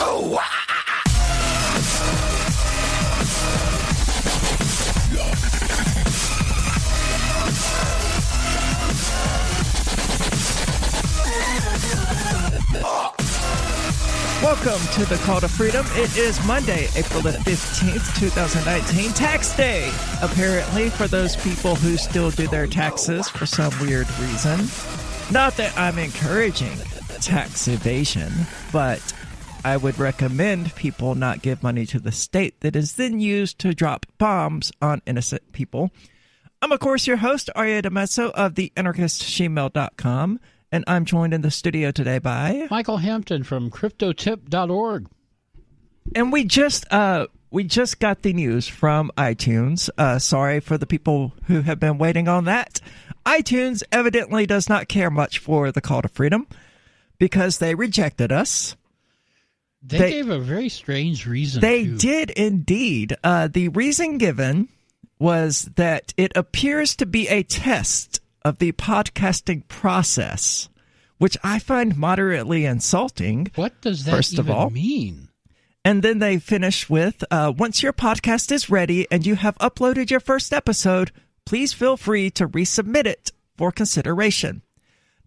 Jakku! Welcome to the Call to Freedom. It is Monday, April the 15th, 2019, tax day, apparently, for those people who still do their taxes for some weird reason. Not that I'm encouraging tax evasion, but I would recommend people not give money to the state that is then used to drop bombs on innocent people. I'm, of course, your host, Aria of the anarchistshemale.com. And I'm joined in the studio today by Michael Hampton from cryptotip.org. And we just got the news from iTunes. Sorry for the people who have been waiting on that. iTunes evidently does not care much for the Call to Freedom because they rejected us. They gave a very strange reason. They did indeed. The reason given was that it appears to be a test of the podcasting process, which I find moderately insulting. What does that first of all mean? And then they finish with, once your podcast is ready and you have uploaded your first episode, please feel free to resubmit it for consideration.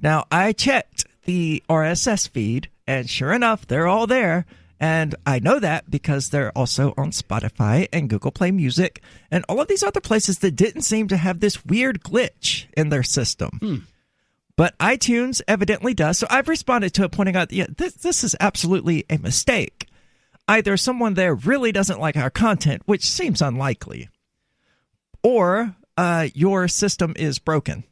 Now, I checked the RSS feed, and sure enough, they're all there. And I know that because they're also on Spotify and Google Play Music and all of these other places that didn't seem to have this weird glitch in their system. But iTunes evidently does. So I've responded to it, pointing out, yeah, this is absolutely a mistake. Either someone there really doesn't like our content, which seems unlikely, or your system is broken.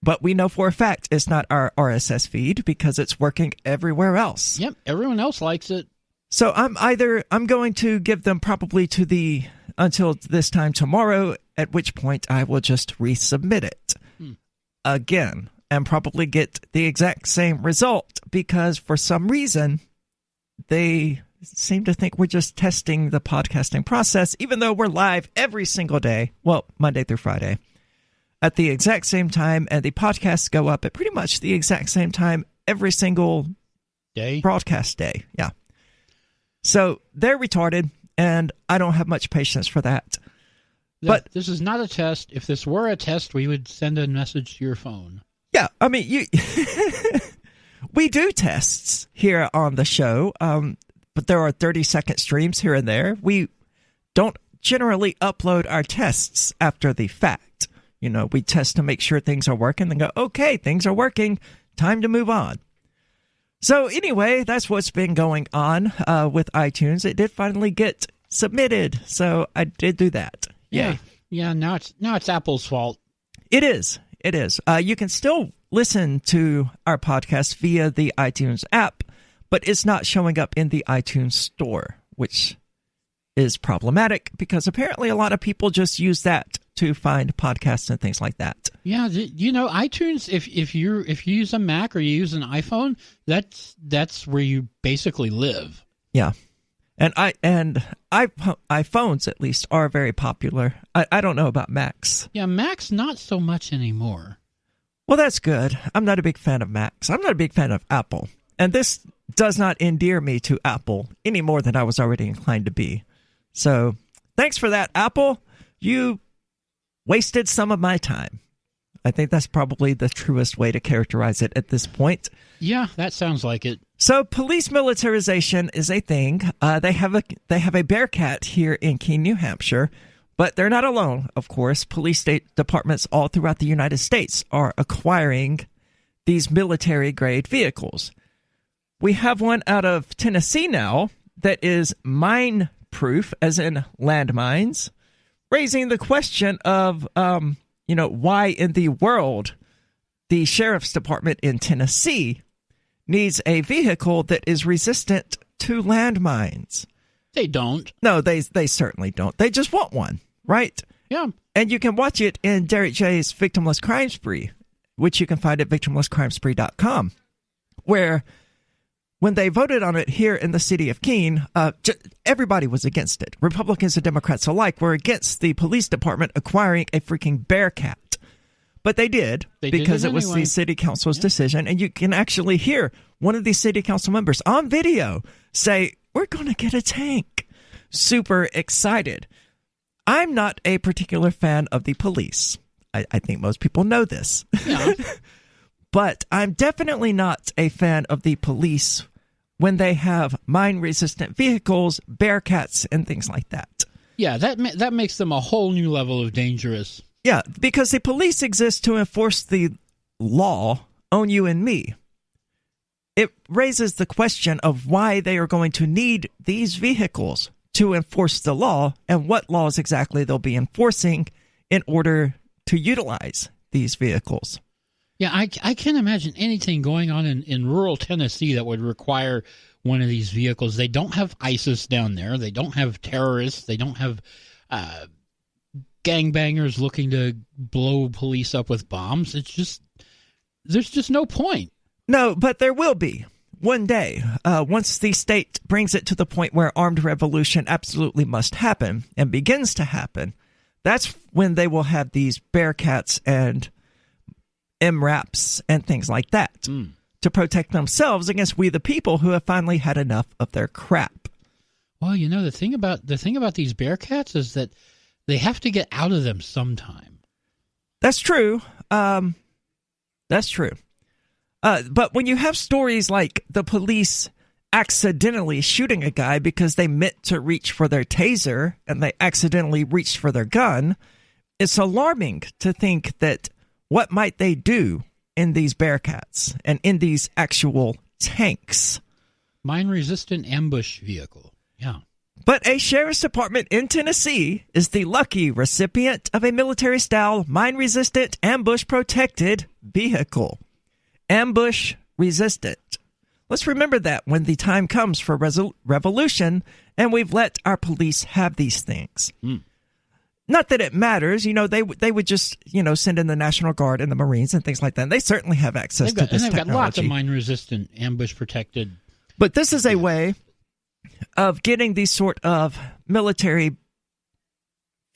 But we know for a fact it's not our RSS feed because it's working everywhere else. Yep, everyone else likes it. So I'm going to give them probably until this time tomorrow, at which point I will just resubmit it again and probably get the exact same result because for some reason they seem to think we're just testing the podcasting process, even though we're live every single day. Well, Monday through Friday at the exact same time, and the podcasts go up at pretty much the exact same time every single day, broadcast day. Yeah. So they're retarded, and I don't have much patience for that. But this is not a test. If this were a test, we would send a message to your phone. Yeah, I mean, we do tests here on the show, but there are 30-second streams here and there. We don't generally upload our tests after the fact. You know, we test to make sure things are working, then go, okay, things are working, time to move on. So anyway, that's what's been going on with iTunes. It did finally get submitted, so I did do that. Yeah. Now it's Apple's fault. It is. You can still listen to our podcast via the iTunes app, but it's not showing up in the iTunes store, which is problematic because apparently a lot of people just use that to find podcasts and things like that. Yeah, you know, iTunes, if you use a Mac or you use an iPhone, that's where you basically live. Yeah. And iPhones at least are very popular. I don't know about Macs. Yeah, Macs not so much anymore. Well, that's good. I'm not a big fan of Macs. I'm not a big fan of Apple. And this does not endear me to Apple any more than I was already inclined to be. So, thanks for that, Apple. You wasted some of my time. I think that's probably the truest way to characterize it at this point. Yeah, that sounds like it. So police militarization is a thing. They have a Bearcat here in Keene, New Hampshire, but they're not alone, of course. Police state departments all throughout the United States are acquiring these military-grade vehicles. We have one out of Tennessee now that is mine-proof, as in landmines, raising the question of, why in the world the sheriff's department in Tennessee needs a vehicle that is resistant to landmines. They don't. No, they certainly don't. They just want one, right? Yeah. And you can watch it in Derek J's Victimless Crime Spree, which you can find at victimlesscrimespree.com, where when they voted on it here in the city of Keene, everybody was against it. Republicans and Democrats alike were against the police department acquiring a freaking Bearcat. But they did, because it was the city council's decision. And you can actually hear one of these city council members on video say, we're going to get a tank. Super excited. I'm not a particular fan of the police. I think most people know this. Yeah. But I'm definitely not a fan of the police when they have mine-resistant vehicles, Bearcats, and things like that. Yeah, that makes them a whole new level of dangerous. Yeah, because the police exist to enforce the law on you and me. It raises the question of why they are going to need these vehicles to enforce the law and what laws exactly they'll be enforcing in order to utilize these vehicles. Yeah, I can't imagine anything going on in rural Tennessee that would require one of these vehicles. They don't have ISIS down there. They don't have terrorists. They don't have gangbangers looking to blow police up with bombs. There's just no point. No, but there will be one day. Once the state brings it to the point where armed revolution absolutely must happen and begins to happen, that's when they will have these Bearcats and MRAPs and things like that to protect themselves against we the people who have finally had enough of their crap. Well, you know, the thing about these Bearcats is that they have to get out of them sometime. That's true. That's true. But when you have stories like the police accidentally shooting a guy because they meant to reach for their taser and they accidentally reached for their gun, it's alarming to think that what might they do in these Bearcats and in these actual tanks? Mine-resistant ambush vehicle, yeah. But a sheriff's department in Tennessee is the lucky recipient of a military-style, mine-resistant, ambush-protected vehicle. Ambush-resistant. Let's remember that when the time comes for revolution and we've let our police have these things. Not that it matters, you know, they would just, you know, send in the National Guard and the Marines and things like that. And they certainly have access to this technology. They've got lots of mine-resistant, ambush-protected. But this is a way of getting these sort of military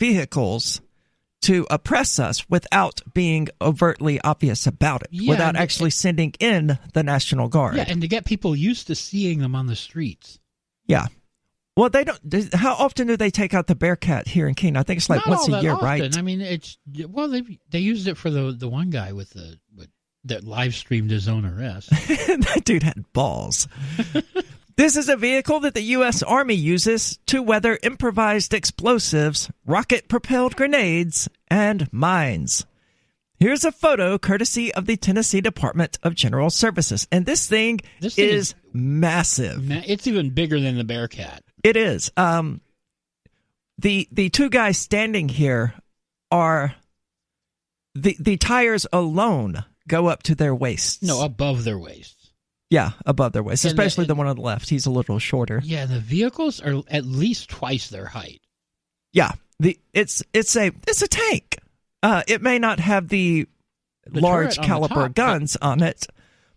vehicles to oppress us without being overtly obvious about it, without actually sending in the National Guard. Yeah, and to get people used to seeing them on the streets. Yeah. Well, they don't. How often do they take out the Bearcat here in Keene? I think it's like once a year, right? I mean, they used it for the one guy that live streamed his own arrest. That dude had balls. This is a vehicle that the U.S. Army uses to weather improvised explosives, rocket-propelled grenades, and mines. Here's a photo courtesy of the Tennessee Department of General Services. And this thing is massive. It's even bigger than the Bearcat. It is. The two guys standing here are the tires alone go up to their waists. No, above their waists. Yeah, above their waists, especially the one on the left. He's a little shorter. Yeah, the vehicles are at least twice their height. Yeah, it's a tank. It may not have the large caliber guns on it,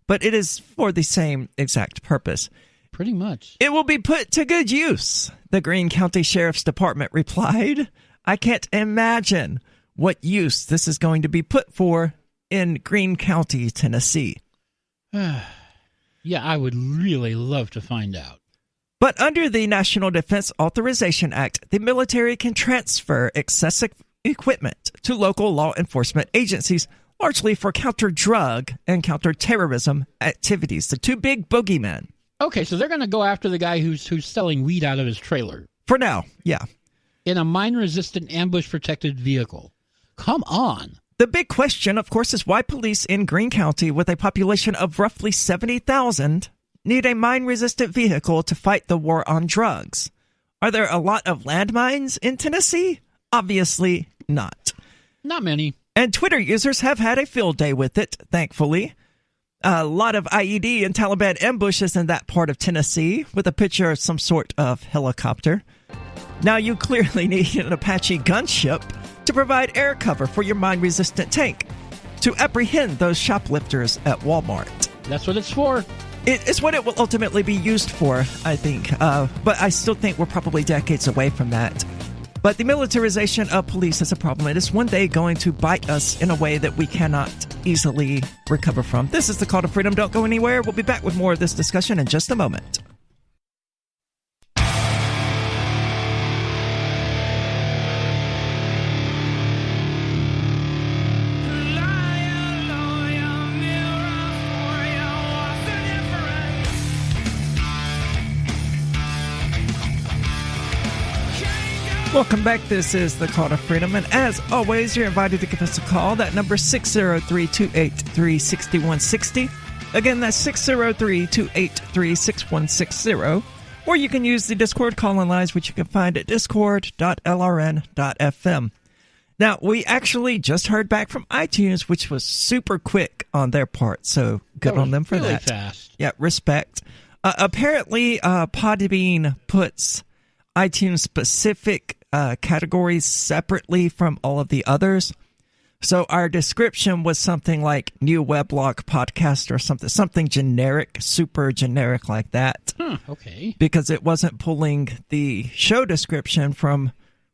but it is for the same exact purpose. Pretty much. It will be put to good use, the Greene County Sheriff's Department replied. I can't imagine what use this is going to be put for in Greene County, Tennessee. Yeah, I would really love to find out. But under the National Defense Authorization Act, the military can transfer excessive equipment to local law enforcement agencies, largely for counter-drug and counter-terrorism activities, the two big boogeymen. Okay, so they're going to go after the guy who's selling weed out of his trailer. For now, yeah. In a mine-resistant, ambush-protected vehicle. Come on. The big question, of course, is why police in Greene County, with a population of roughly 70,000, need a mine-resistant vehicle to fight the war on drugs. Are there a lot of landmines in Tennessee? Obviously not. Not many. And Twitter users have had a field day with it, thankfully. A lot of IED and Taliban ambushes in that part of Tennessee, with a picture of some sort of helicopter. Now you clearly need an Apache gunship to provide air cover for your mine-resistant tank, to apprehend those shoplifters at Walmart. That's what it's for. It's what it will ultimately be used for, I think. But I still think we're probably decades away from that. But the militarization of police is a problem. It is one day going to bite us in a way that we cannot easily recover from. This is the Call to Freedom. Don't go anywhere. We'll be back with more of this discussion in just a moment. Welcome back. This is the Call to Freedom, and as always, you're invited to give us a call. That number is 603-283-6160. Again, that's 603-283-6160. Or you can use the Discord call-in lines, which you can find at discord.lrn.fm. Now, we actually just heard back from iTunes, which was super quick on their part, so good on them for really that. Fast. Yeah, respect. Apparently, Podbean puts iTunes-specific categories separately from all of the others. So our description was something like new weblog podcast or something generic, super generic like that. Okay. Because it wasn't pulling the show description from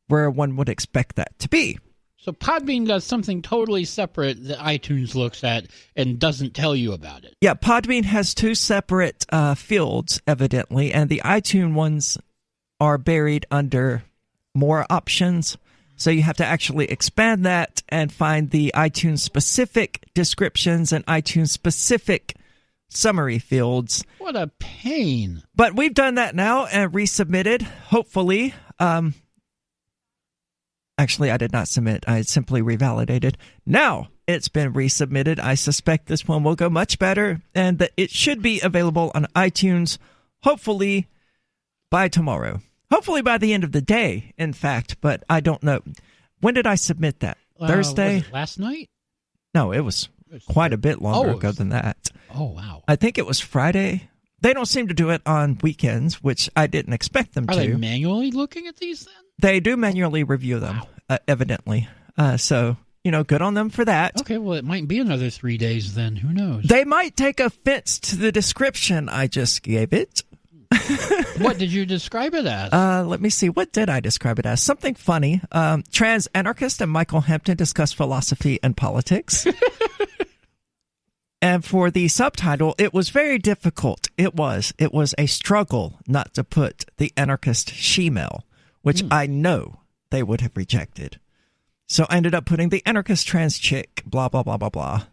where one would expect that to be. So Podbean does something totally separate that iTunes looks at and doesn't tell you about it. Yeah, Podbean has two separate fields, evidently, and the iTunes ones are buried under more options. So you have to actually expand that and find the iTunes-specific descriptions and iTunes-specific summary fields. What a pain. But we've done that now and resubmitted, hopefully. Actually, I did not submit. I simply revalidated. Now it's been resubmitted. I suspect this one will go much better and that it should be available on iTunes, hopefully by tomorrow. Hopefully by the end of the day, in fact, but I don't know. When did I submit that? Thursday? Was it last night? No, it was quite a bit longer ago than that. Oh, wow. I think it was Friday. They don't seem to do it on weekends, which I didn't expect them to. Are they manually looking at these then? They do manually review them, evidently. So, good on them for that. Okay, well, it might be another 3 days then. Who knows? They might take offense to the description I just gave it. What did you describe it as? Let me see. What did I describe it as? Something funny. Trans anarchist and Michael Hampton discuss philosophy and politics. And for the subtitle, it was very difficult. It was a struggle not to put the anarchist she-male, which I know they would have rejected. So I ended up putting the anarchist trans chick, blah, blah, blah, blah, blah.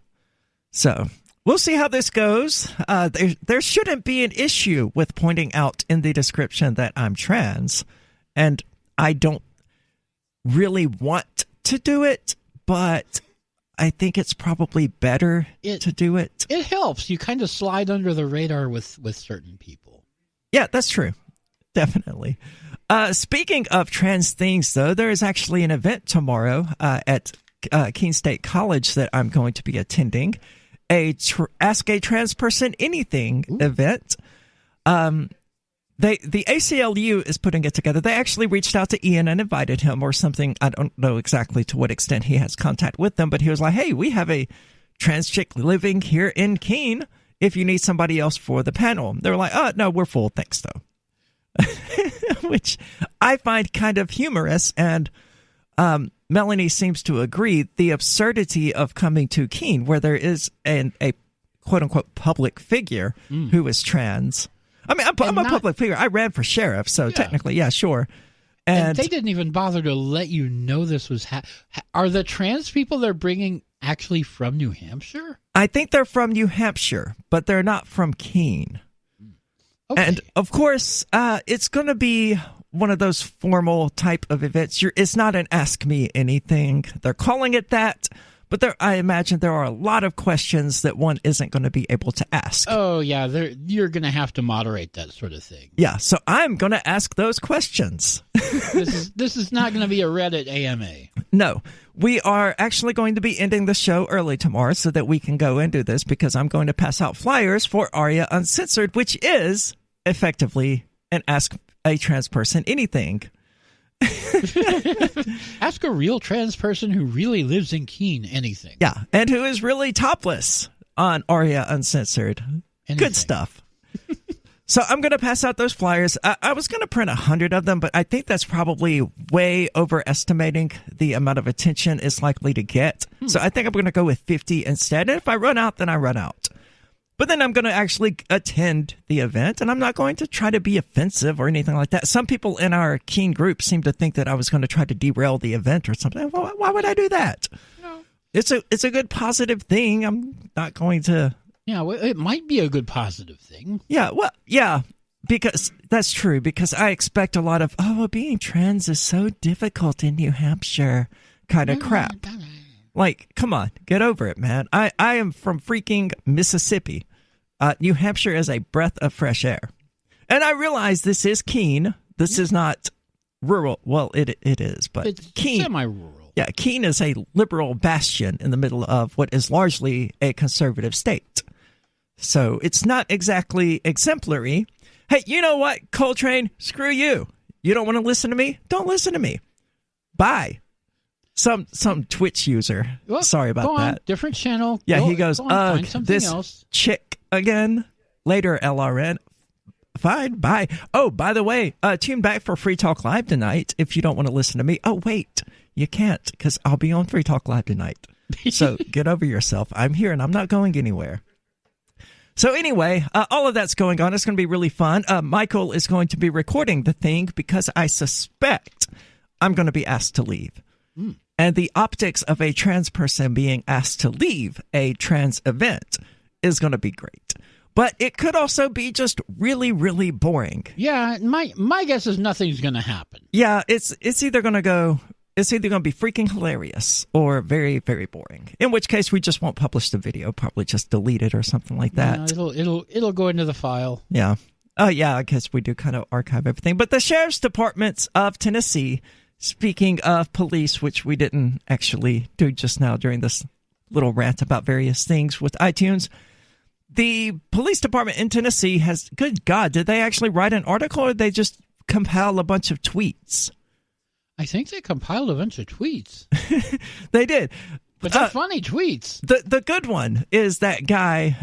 So we'll see how this goes. There shouldn't be an issue with pointing out in the description that I'm trans, and I don't really want to do it, but I think it's probably better to do it. It helps. You kind of slide under the radar with certain people. Yeah, that's true. Definitely. Speaking of trans things, though, there is actually an event tomorrow at Keene State College that I'm going to be attending. Ask a Trans Person Anything event. The ACLU is putting it together. They actually reached out to Ian and invited him or something. I don't know exactly to what extent he has contact with them, but he was like, hey, we have a trans chick living here in Keene if you need somebody else for the panel. They were like, oh, no, we're full. Thanks, though. Which I find kind of humorous, and Melanie seems to agree. The absurdity of coming to Keene, where there is a quote-unquote public figure who is trans. I mean, I'm a public figure. I ran for sheriff, so technically, yeah, sure. And they didn't even bother to let you know this was Are the trans people they're bringing actually from New Hampshire? I think they're from New Hampshire, but they're not from Keene. Okay. And, of course, it's going to be one of those formal type of events. It's not an Ask Me Anything. They're calling it that, but I imagine there are a lot of questions that one isn't going to be able to ask. Oh, yeah, you're going to have to moderate that sort of thing. Yeah, so I'm going to ask those questions. This is not going to be a Reddit AMA. No, we are actually going to be ending the show early tomorrow so that we can go and do this, because I'm going to pass out flyers for Aria Uncensored, which is effectively an Ask a Trans Person Anything. Ask a real trans person who really lives in Keene anything. Yeah, and who is really topless on Aria Uncensored. Anything. Good stuff. So I'm going to pass out those flyers. I was going to print 100 of them, but I think that's probably way overestimating the amount of attention it's likely to get. So I think I'm going to go with 50 instead. And if I run out, then I run out. But then I'm going to actually attend the event, and I'm not going to try to be offensive or anything like that. Some people in our Keene group seem to think that I was going to try to derail the event or something. Well, why would I do that? No. It's a good positive thing. I'm not going to... Yeah, well, it might be a good positive thing. Yeah, well, yeah. Because that's true, because I expect a lot of, being trans is so difficult in New Hampshire kind of crap. Like, come on, get over it, man. I am from freaking Mississippi. New Hampshire is a breath of fresh air. And I realize this is Keene. This is not rural. Well, it is, but it's Keene, semi-rural. Yeah, Keene is a liberal bastion in the middle of what is largely a conservative state. So it's not exactly exemplary. Hey, you know what, Coltrane? Screw you. You don't want to listen to me? Don't listen to me. Bye. Some Twitch user. Well, sorry about that. Different channel. Yeah, he goes, find something this else. chick again. Later, LRN. Fine, bye. Oh, by the way, tune back for Free Talk Live tonight if you don't want to listen to me. Oh, wait, you can't, because I'll be on Free Talk Live tonight. So get over yourself. I'm here and I'm not going anywhere. So anyway, all of that's going on. It's going to be really fun. Michael is going to be recording the thing because I suspect I'm going to be asked to leave. And the optics of a trans person being asked to leave a trans event is going to be great. But it could also be just really, really boring. Yeah, my guess is nothing's going to happen. Yeah, it's either going to be freaking hilarious or very, very boring. In which case, we just won't publish the video. Probably just delete it or something like that. Yeah, it'll go into the file. Yeah. Oh, yeah. I guess we do kind of archive everything. But the sheriff's departments of Tennessee, speaking of police, which we didn't actually do just now during this little rant about various things with iTunes. The police department in Tennessee has, good God, did they actually write an article or did they just compile a bunch of tweets? I think they compiled a bunch of tweets. They did. But they're funny tweets. The good one is that guy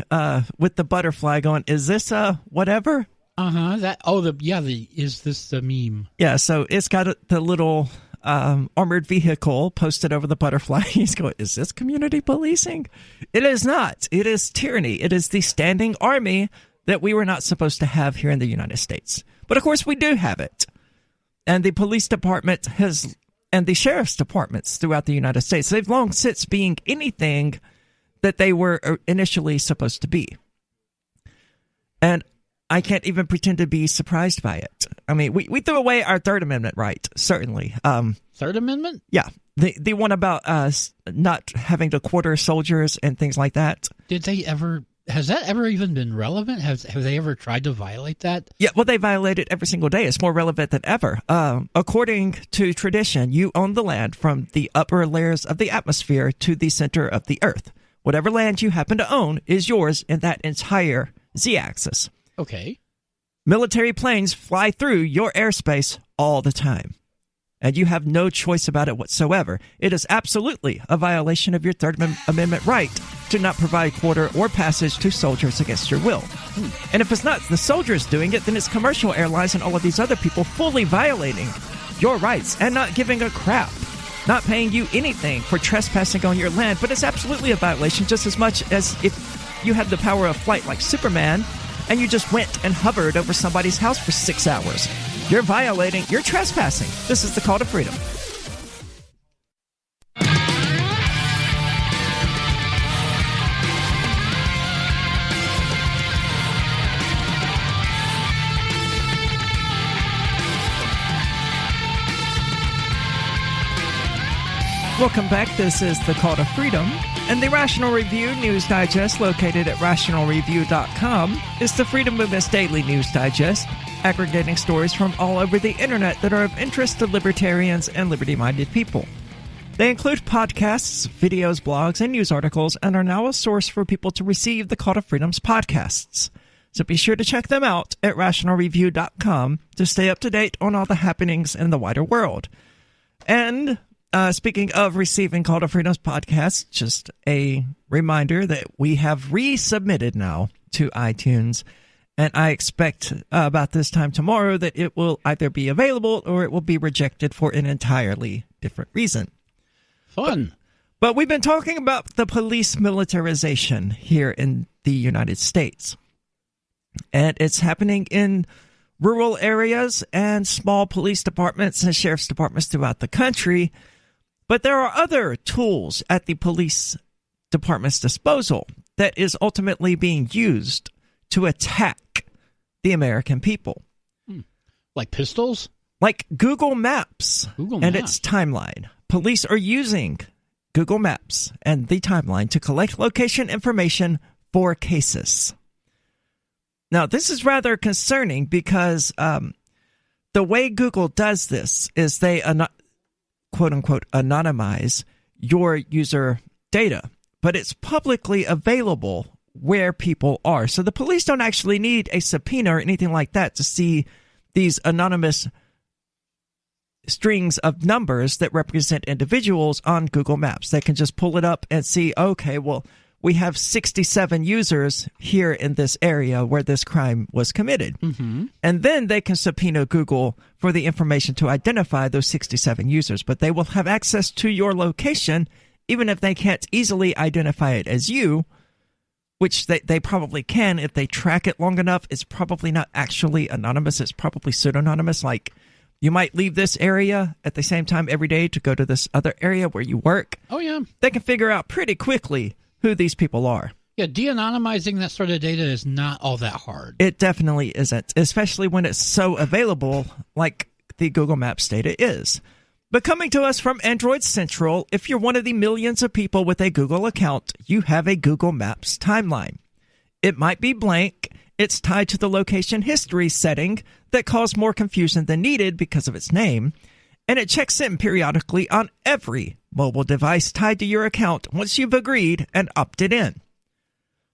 with the butterfly going, is this a whatever? Is this the meme? Yeah, so it's got the little armored vehicle posted over the butterfly. He's going, is this community policing? It is not. It is tyranny. It is the standing army that we were not supposed to have here in the United States. But of course we do have it. And the police department and the sheriff's departments throughout the United States, they've long since being anything that they were initially supposed to be. And I can't even pretend to be surprised by it. I mean, we threw away our Third Amendment right, certainly. Third Amendment? Yeah. The one about not having to quarter soldiers and things like that. Has that ever even been relevant? Have they ever tried to violate that? Yeah, well, they violate it every single day. It's more relevant than ever. According to tradition, you own the land from the upper layers of the atmosphere to the center of the earth. Whatever land you happen to own is yours in that entire z-axis. Okay. Military planes fly through your airspace all the time, and you have no choice about it whatsoever. It is absolutely a violation of your Third Amendment right to not provide quarter or passage to soldiers against your will. And if it's not the soldiers doing it, then it's commercial airlines and all of these other people fully violating your rights and not giving a crap, not paying you anything for trespassing on your land. But it's absolutely a violation, just as much as if you had the power of flight like Superman and you just went and hovered over somebody's house for 6 hours. You're trespassing. This is the call to freedom. Welcome back. This is the Call to Freedom. And the Rational Review News Digest, located at rationalreview.com, is the Freedom Movement's daily news digest, aggregating stories from all over the internet that are of interest to libertarians and liberty-minded people. They include podcasts, videos, blogs, and news articles, and are now a source for people to receive the Call to Freedom's podcasts. So be sure to check them out at rationalreview.com to stay up to date on all the happenings in the wider world. And speaking of receiving Call to Freedom's podcasts, just a reminder that we have resubmitted now to iTunes, and I expect about this time tomorrow that it will either be available or it will be rejected for an entirely different reason. Fun. But we've been talking about the police militarization here in the United States, and it's happening in rural areas and small police departments and sheriff's departments throughout the country. But there are other tools at the police department's disposal that is ultimately being used to attack the American people. Like pistols? Like Google Maps and its timeline. Police are using Google Maps and the timeline to collect location information for cases. Now, this is rather concerning because the way Google does this is they, quote-unquote, anonymize your user data, but it's publicly available where people are. So the police don't actually need a subpoena or anything like that to see these anonymous strings of numbers that represent individuals on Google Maps. They can just pull it up and see, okay, well, we have 67 users here in this area where this crime was committed. Mm-hmm. And then they can subpoena Google for the information to identify those 67 users. But they will have access to your location, even if they can't easily identify it as you, which they probably can if they track it long enough. It's probably not actually anonymous. It's probably pseudonymous. Like, you might leave this area at the same time every day to go to this other area where you work. Oh, yeah. They can figure out pretty quickly who these people are. Yeah, de-anonymizing that sort of data is not all that hard. It definitely isn't, especially when it's so available like the Google Maps data is. But coming to us from Android Central, if you're one of the millions of people with a Google account, you have a Google Maps timeline. It might be blank. It's tied to the location history setting that caused more confusion than needed because of its name, and it checks in periodically on every mobile device tied to your account once you've agreed and opted in.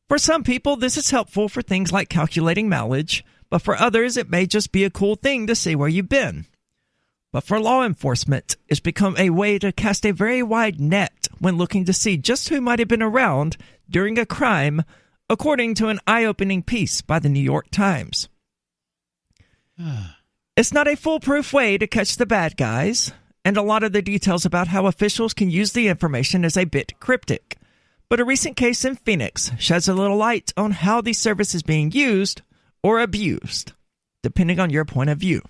For some people, this is helpful for things like calculating mileage, but for others, it may just be a cool thing to see where you've been. But for law enforcement, it's become a way to cast a very wide net when looking to see just who might have been around during a crime, according to an eye-opening piece by the New York Times. It's not a foolproof way to catch the bad guys, and a lot of the details about how officials can use the information is a bit cryptic. But a recent case in Phoenix sheds a little light on how the service is being used or abused, depending on your point of view.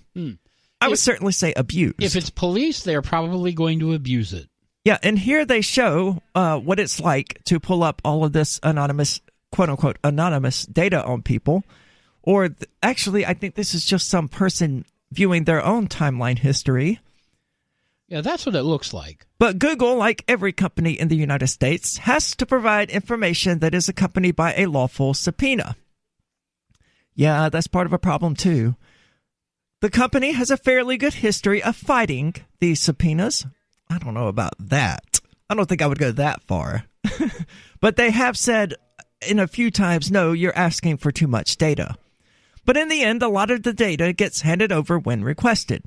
I would certainly say abused. If it's police, they're probably going to abuse it. Yeah, and here they show what it's like to pull up all of this anonymous, quote-unquote, anonymous data on people. Or actually, I think this is just some person viewing their own timeline history. Yeah, that's what it looks like. But Google, like every company in the United States, has to provide information that is accompanied by a lawful subpoena. Yeah, that's part of a problem, too. The company has a fairly good history of fighting these subpoenas. I don't know about that. I don't think I would go that far. But they have said in a few times, no, you're asking for too much data. But in the end, a lot of the data gets handed over when requested.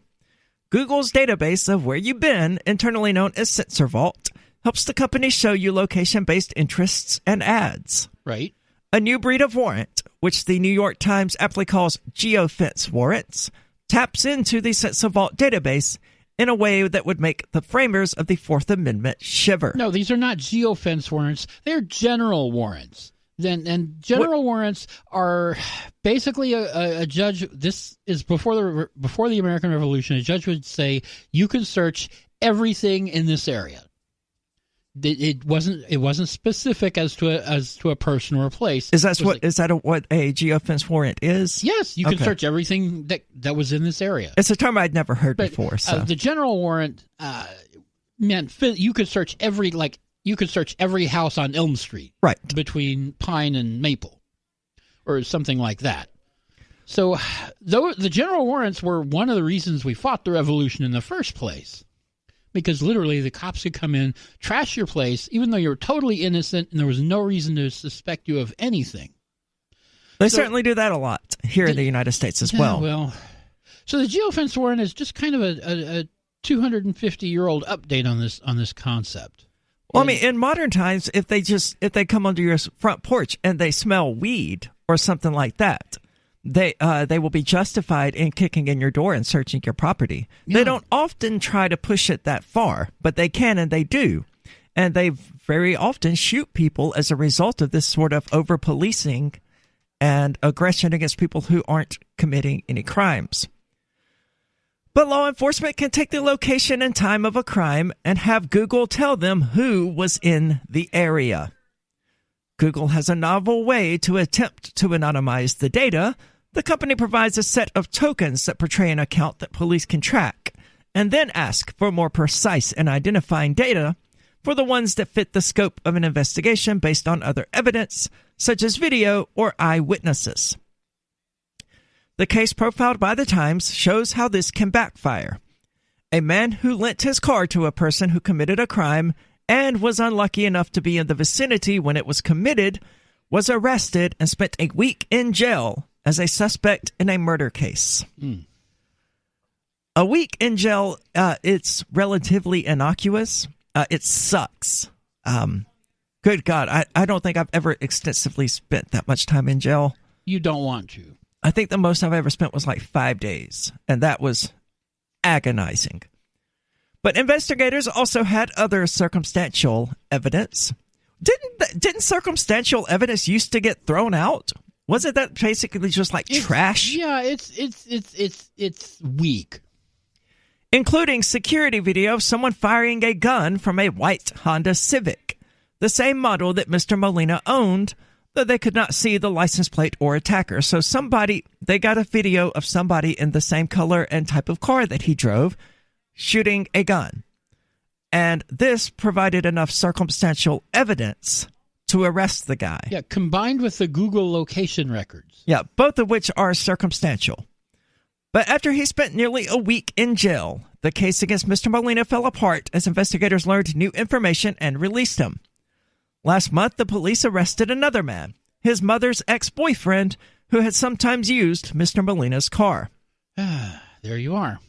Google's database of where you've been, internally known as Sensor Vault, helps the company show you location-based interests and ads. Right. A new breed of warrant, which the New York Times aptly calls geofence warrants, taps into the Sensor Vault database in a way that would make the framers of the Fourth Amendment shiver. No, these are not geofence warrants. They're general warrants. And general warrants are basically a judge. This is before the American Revolution. A judge would say you can search everything in this area. It wasn't specific as to a person or a place. Is that what a geofence warrant is? Yes, you can search everything that was in this area. It's a term I'd never heard before. So the general warrant meant you could search every house on Elm Street, right, between Pine and Maple, or something like that. So, the general warrants were one of the reasons we fought the revolution in the first place, because literally the cops could come in, trash your place, even though you were totally innocent and there was no reason to suspect you of anything. They certainly do that a lot here in the United States as well. So the geofence warrant is just kind of a 250-year-old update on this concept. Well, I mean, in modern times, if they come under your front porch and they smell weed or something like that, they will be justified in kicking in your door and searching your property. Yeah. They don't often try to push it that far, but they can and they do. And they very often shoot people as a result of this sort of over-policing and aggression against people who aren't committing any crimes. But law enforcement can take the location and time of a crime and have Google tell them who was in the area. Google has a novel way to attempt to anonymize the data The company provides a set of tokens that portray an account that police can track, and then ask for more precise and identifying data for the ones that fit the scope of an investigation based on other evidence, such as video or eyewitnesses. The case profiled by the Times shows how this can backfire. A man who lent his car to a person who committed a crime and was unlucky enough to be in the vicinity when it was committed was arrested and spent a week in jail as a suspect in a murder case. A week in jail, it's relatively innocuous. It sucks. Good God, I don't think I've ever extensively spent that much time in jail. You don't want to. I think the most I've ever spent was like 5 days, and that was agonizing. But investigators also had other circumstantial evidence. Didn't circumstantial evidence used to get thrown out? Wasn't that basically just like trash? Yeah, it's weak. Including security video of someone firing a gun from a white Honda Civic, the same model that Mr. Molina owned, though they could not see the license plate or attacker. So they got a video of somebody in the same color and type of car that he drove shooting a gun. And this provided enough circumstantial evidence to arrest the guy. Yeah, combined with the Google location records. Yeah, both of which are circumstantial. But after he spent nearly a week in jail, the case against Mr. Molina fell apart as investigators learned new information and released him. Last month, the police arrested another man, his mother's ex-boyfriend, who had sometimes used Mr. Molina's car. There you are.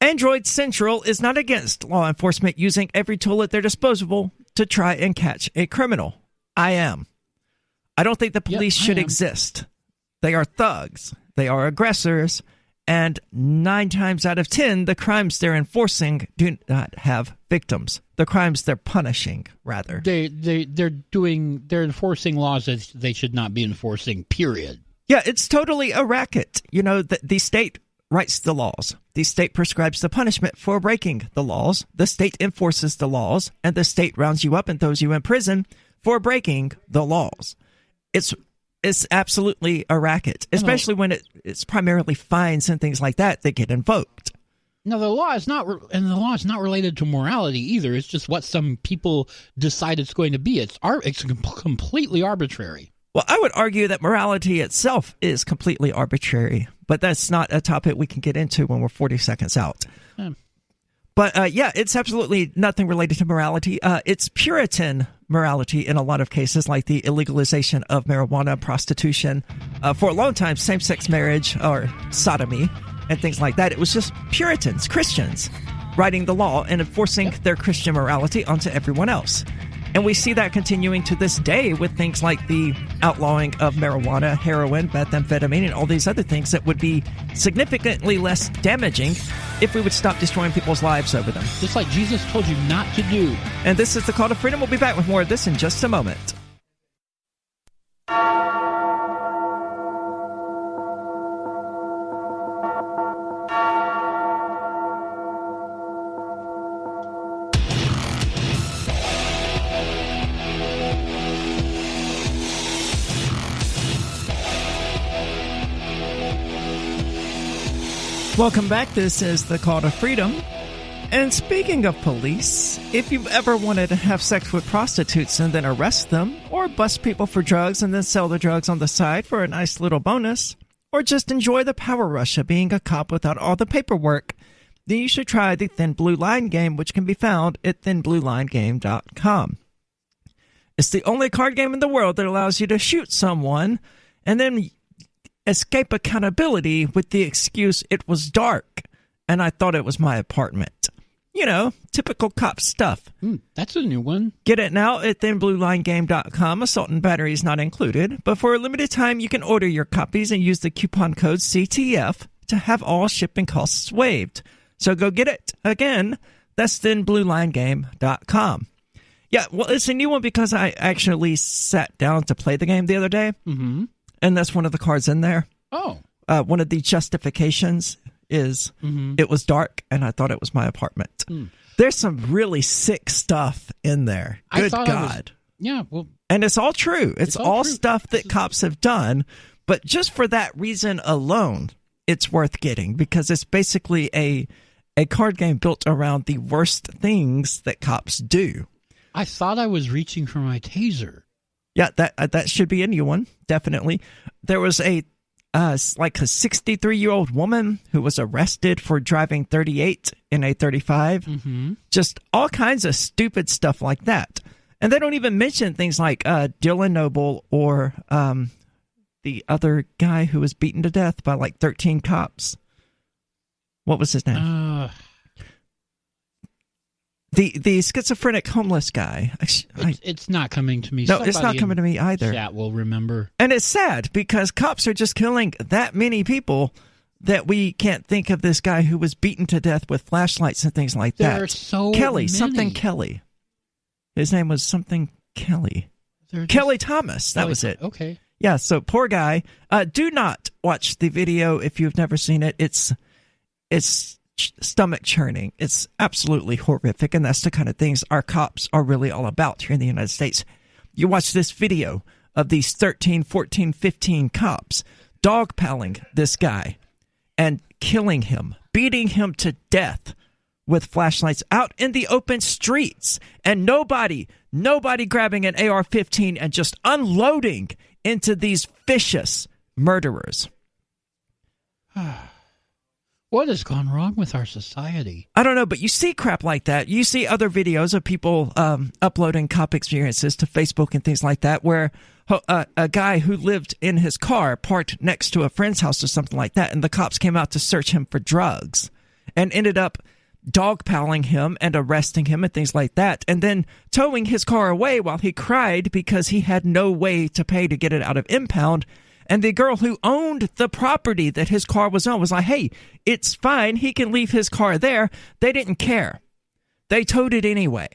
Android Central is not against law enforcement using every tool at their disposal to try and catch a criminal. I am. I don't think the police should exist. They are thugs. They are aggressors. And 9 times out of 10, the crimes they're enforcing do not have victims. The crimes they're punishing, rather. They're enforcing laws that they should not be enforcing, period. Yeah, it's totally a racket. You know, the state writes the laws. The state prescribes the punishment for breaking the laws. The state enforces the laws, and the state rounds you up and throws you in prison for breaking the laws. It's absolutely a racket, especially when it's primarily fines and things like that get invoked. No, the law is not related to morality either. It's just what some people decide it's going to be. It's completely arbitrary. Well, I would argue that morality itself is completely arbitrary, but that's not a topic we can get into when we're 40 seconds out. But yeah, it's absolutely nothing related to morality. It's Puritan morality in a lot of cases, like the illegalization of marijuana, prostitution, for a long time, same-sex marriage or sodomy and things like that. It was just Puritans, Christians, writing the law and enforcing their Christian morality onto everyone else. And we see that continuing to this day with things like the outlawing of marijuana, heroin, methamphetamine, and all these other things that would be significantly less damaging if we would stop destroying people's lives over them. Just like Jesus told you not to do. And this is the Call to Freedom. We'll be back with more of this in just a moment. Welcome back. This is the Call to Freedom. And speaking of police, if you've ever wanted to have sex with prostitutes and then arrest them, or bust people for drugs and then sell the drugs on the side for a nice little bonus, or just enjoy the power rush of being a cop without all the paperwork, then you should try the Thin Blue Line game, which can be found at thinbluelinegame.com. It's the only card game in the world that allows you to shoot someone and then escape accountability with the excuse it was dark and I thought it was my apartment. You know, typical cop stuff. That's a new one. Get it now at thinbluelinegame.com. Assault and battery is not included, but for a limited time you can order your copies and use the coupon code CTF to have all shipping costs waived. So go get it. Again, that's thinbluelinegame.com. Yeah, well, it's a new one because I actually sat down to play the game the other day. Mm-hmm. And that's one of the cards in there. Oh. One of the justifications is it was dark and I thought it was my apartment. There's some really sick stuff in there. Good God. Yeah, well. And it's all true. It's all true. Stuff that cops have done. But just for that reason alone, it's worth getting, because it's basically a card game built around the worst things that cops do. I thought I was reaching for my taser. Yeah, that should be a new one, definitely. There was a 63-year-old woman who was arrested for driving 38 in a 35. Mm-hmm. Just all kinds of stupid stuff like that. And they don't even mention things like Dylan Noble or the other guy who was beaten to death by like 13 cops. What was his name? The schizophrenic homeless guy. It's not coming to me. No, it's not coming to me either. Chat will remember. And it's sad because cops are just killing that many people that we can't think of this guy who was beaten to death with flashlights and things like that. There are so Kelly, many. something Kelly. His name was something Kelly. Kelly Thomas. That was it. Okay. Yeah, so poor guy. Do not watch the video if you've never seen it. It's stomach churning. It's absolutely horrific, and that's the kind of things our cops are really all about here in the United States. You watch this video of these 13, 14, 15 cops dogpiling this guy and killing him, beating him to death with flashlights out in the open streets, and nobody grabbing an AR-15 and just unloading into these vicious murderers. What has gone wrong with our society? I don't know, but you see crap like that. You see other videos of people uploading cop experiences to Facebook and things like that, where a guy who lived in his car parked next to a friend's house or something like that, and the cops came out to search him for drugs and ended up dogpiling him and arresting him and things like that, and then towing his car away while he cried because he had no way to pay to get it out of impound. And the girl who owned the property that his car was on was like, hey, it's fine. He can leave his car there. They didn't care. They towed it anyway,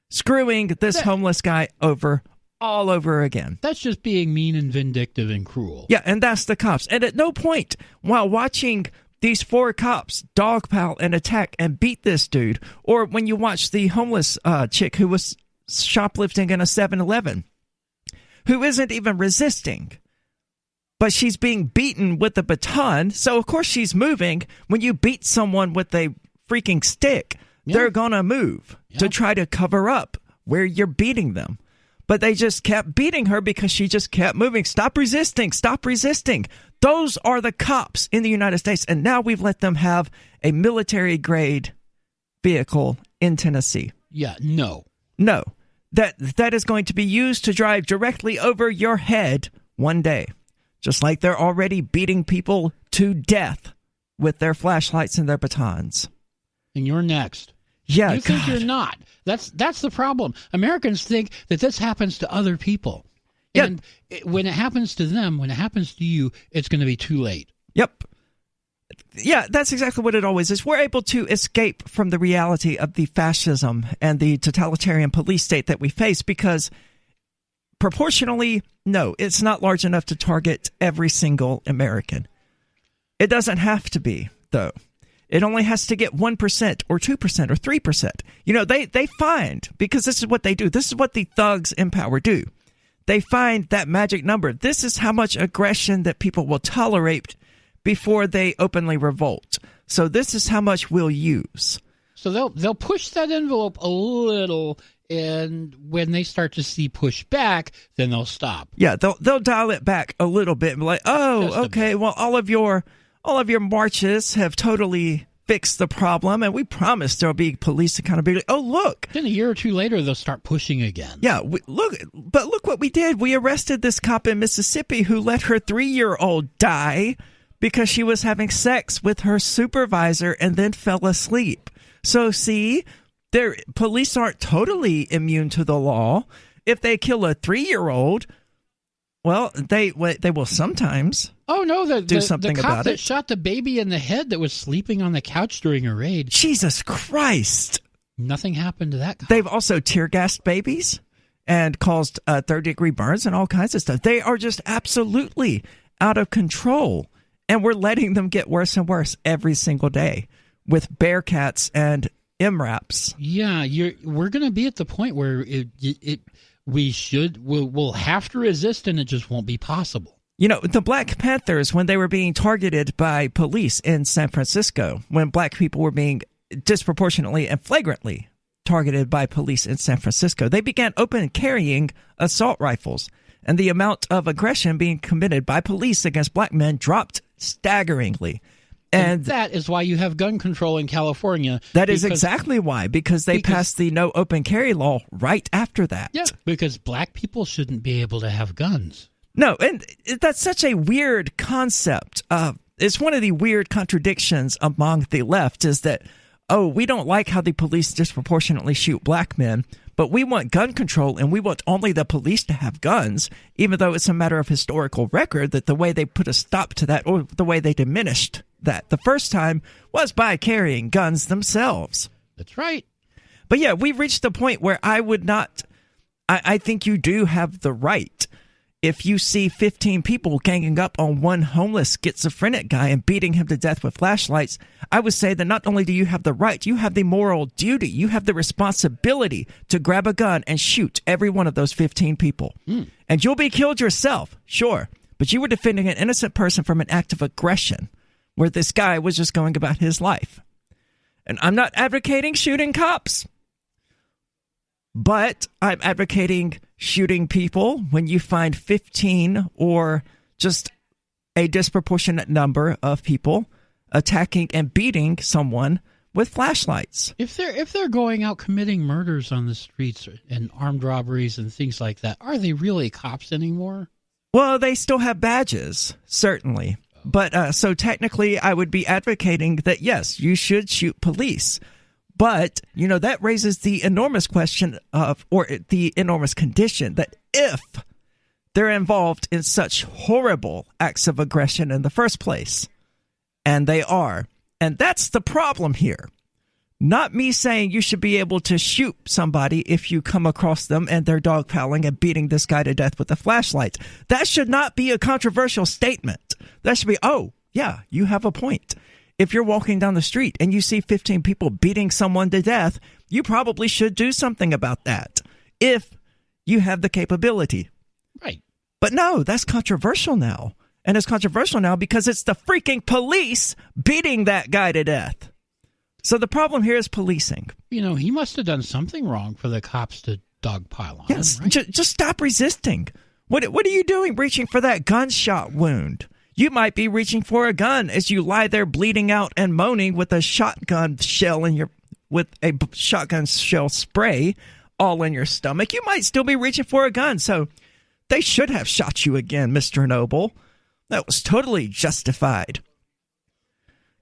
screwing this homeless guy over all over again. That's just being mean and vindictive and cruel. Yeah, and that's the cops. And at no point while watching these 4 cops dogpile and attack and beat this dude, or when you watch the homeless chick who was shoplifting in a 7-Eleven, who isn't even resisting, but she's being beaten with a baton, so of course she's moving. When you beat someone with a freaking stick, they're going to move to try to cover up where you're beating them. But they just kept beating her because she just kept moving. Stop resisting. Stop resisting. Those are the cops in the United States. And now we've let them have a military-grade vehicle in Tennessee. Yeah, no. No. That is going to be used to drive directly over your head one day. Just like they're already beating people to death with their flashlights and their batons. And you're next. Yeah, you think you're not. That's the problem. Americans think that this happens to other people. Yeah. And when it happens to them, when it happens to you, it's going to be too late. Yep. Yeah, that's exactly what it always is. We're able to escape from the reality of the fascism and the totalitarian police state that we face because proportionally, no, it's not large enough to target every single American. It doesn't have to be, though. It only has to get 1% or 2% or 3%. You know, they find, because this is what they do. This is what the thugs in power do. They find that magic number. This is how much aggression that people will tolerate before they openly revolt. So this is how much we'll use. So they'll push that envelope a little, and when they start to see pushback, then they'll stop. Yeah, they'll dial it back a little bit and be like, oh, okay, well, all of your marches have totally fixed the problem, and we promise there'll be police accountability. Oh, look. Then a year or two later, they'll start pushing again. Yeah, look what we did. We arrested this cop in Mississippi who let her 3-year-old die because she was having sex with her supervisor and then fell asleep. So, see, police aren't totally immune to the law. If they kill a 3-year-old, well, they will sometimes. Oh no! Do something the cop about that it. shot the baby in the head that was sleeping on the couch during a raid. Jesus Christ! Nothing happened to that cop. They've also tear gassed babies and caused 3rd-degree burns and all kinds of stuff. They are just absolutely out of control, and we're letting them get worse and worse every single day with Bearcats and MRAPs. Yeah, we're going to be at the point where we'll have to resist, and it just won't be possible. The Black Panthers, when they were being targeted by police in San Francisco, when black people were being disproportionately and flagrantly targeted by police in San Francisco, they began open carrying assault rifles, and the amount of aggression being committed by police against black men dropped staggeringly. And that is why you have gun control in California. That is exactly why, because they passed the no open carry law right after that. Yeah, because black people shouldn't be able to have guns. No, and that's such a weird concept. It's one of the weird contradictions among the left is that, we don't like how the police disproportionately shoot black men, but we want gun control and we want only the police to have guns, even though it's a matter of historical record that the way they put a stop to that, or the way they diminished that the first time, was by carrying guns themselves. That's right. But yeah, we've reached the point where I think you do have the right. If you see 15 people ganging up on one homeless schizophrenic guy and beating him to death with flashlights, I would say that not only do you have the right, you have the moral duty, you have the responsibility to grab a gun and shoot every one of those 15 people. And you'll be killed yourself, sure, but you were defending an innocent person from an act of aggression where this guy was just going about his life. And I'm not advocating shooting cops, but I'm advocating shooting people when you find 15 or just a disproportionate number of people attacking and beating someone with flashlights. If they're going out committing murders on the streets and armed robberies and things like that, are they really cops anymore? Well, they still have badges, certainly. But so technically, I would be advocating that, yes, you should shoot police. But, that raises the enormous question or the enormous condition that if they're involved in such horrible acts of aggression in the first place, and they are, and that's the problem here. Not me saying you should be able to shoot somebody if you come across them and they're dogpiling and beating this guy to death with a flashlight. That should not be a controversial statement. That should be, yeah, you have a point. If you're walking down the street and you see 15 people beating someone to death, you probably should do something about that if you have the capability. Right. But no, that's controversial now. And it's controversial now because it's the freaking police beating that guy to death. So the problem here is policing. He must have done something wrong for the cops to dogpile on yes, him, right? Just stop resisting. What are you doing reaching for that gunshot wound? You might be reaching for a gun as you lie there bleeding out and moaning with a shotgun shell with a shotgun shell spray all in your stomach. You might still be reaching for a gun. So they should have shot you again, Mr. Noble. That was totally justified.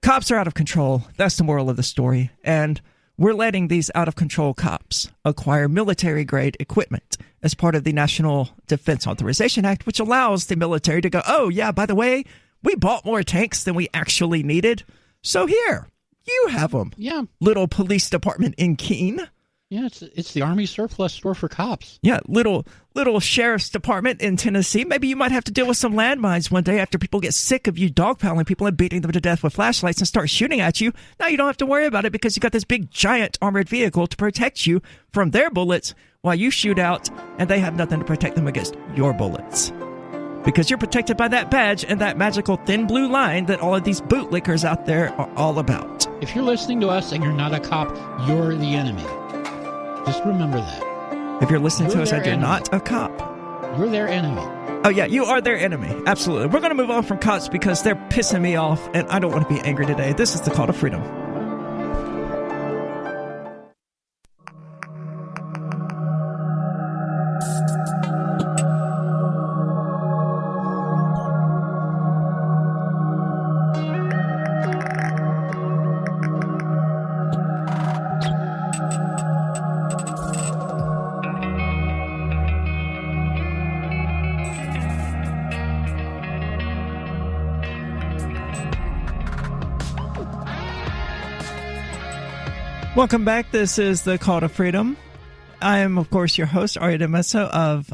Cops are out of control. That's the moral of the story. And we're letting these out-of-control cops acquire military-grade equipment as part of the National Defense Authorization Act, which allows the military to go, oh, yeah, by the way, we bought more tanks than we actually needed. So here, you have them. Yeah. Little police department in Keene. Yeah, it's the Army surplus store for cops. Yeah, little sheriff's department in Tennessee. Maybe you might have to deal with some landmines one day after people get sick of you dogpiling people and beating them to death with flashlights and start shooting at you. Now you don't have to worry about it because you got this big, giant armored vehicle to protect you from their bullets while you shoot out, and they have nothing to protect them against your bullets. Because you're protected by that badge and that magical thin blue line that all of these bootlickers out there are all about. If you're listening to us and you're not a cop, you're the enemy. Just remember that. If you're listening to us and you're not a cop, you're their enemy. Oh, yeah, you are their enemy. Absolutely. We're going to move on from cops because they're pissing me off, and I don't want to be angry today. This is the Call to Freedom. Welcome back. This is the Call to Freedom. I am, of course, your host, Aria DeMesso of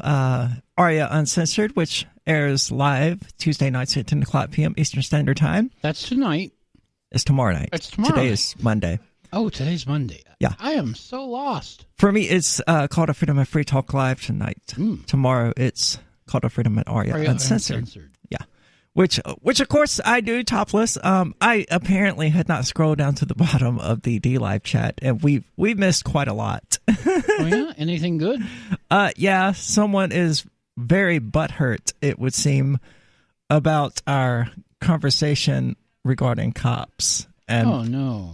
Aria Uncensored, which airs live Tuesday nights at 10 o'clock p.m. Eastern Standard Time. That's tonight. It's tomorrow night. It's tomorrow. Today is Monday. Oh, today's Monday. Yeah. I am so lost. For me, it's Call to Freedom at Free Talk Live tonight. Tomorrow, it's Call to Freedom at Aria Uncensored. Yeah. which of course I do topless. I apparently had not scrolled down to the bottom of the DLive chat, and we missed quite a lot. Oh yeah, anything good? Yeah, someone is very butthurt, it would seem, about our conversation regarding cops. And oh no.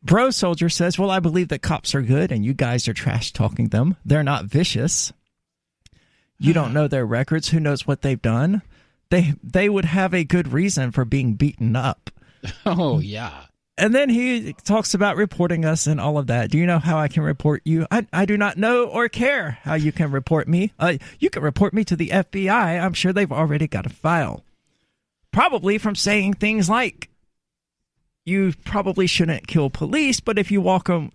Bro Soldier says, well, I believe that cops are good and you guys are trash talking them. They're not vicious. You don't know their records. Who knows what they've done? They would have a good reason for being beaten up. Oh, yeah. And then he talks about reporting us and all of that. Do you know how I can report you? I do not know or care how you can report me. You can report me to the FBI. I'm sure they've already got a file. Probably from saying things like, you probably shouldn't kill police, but if you walk a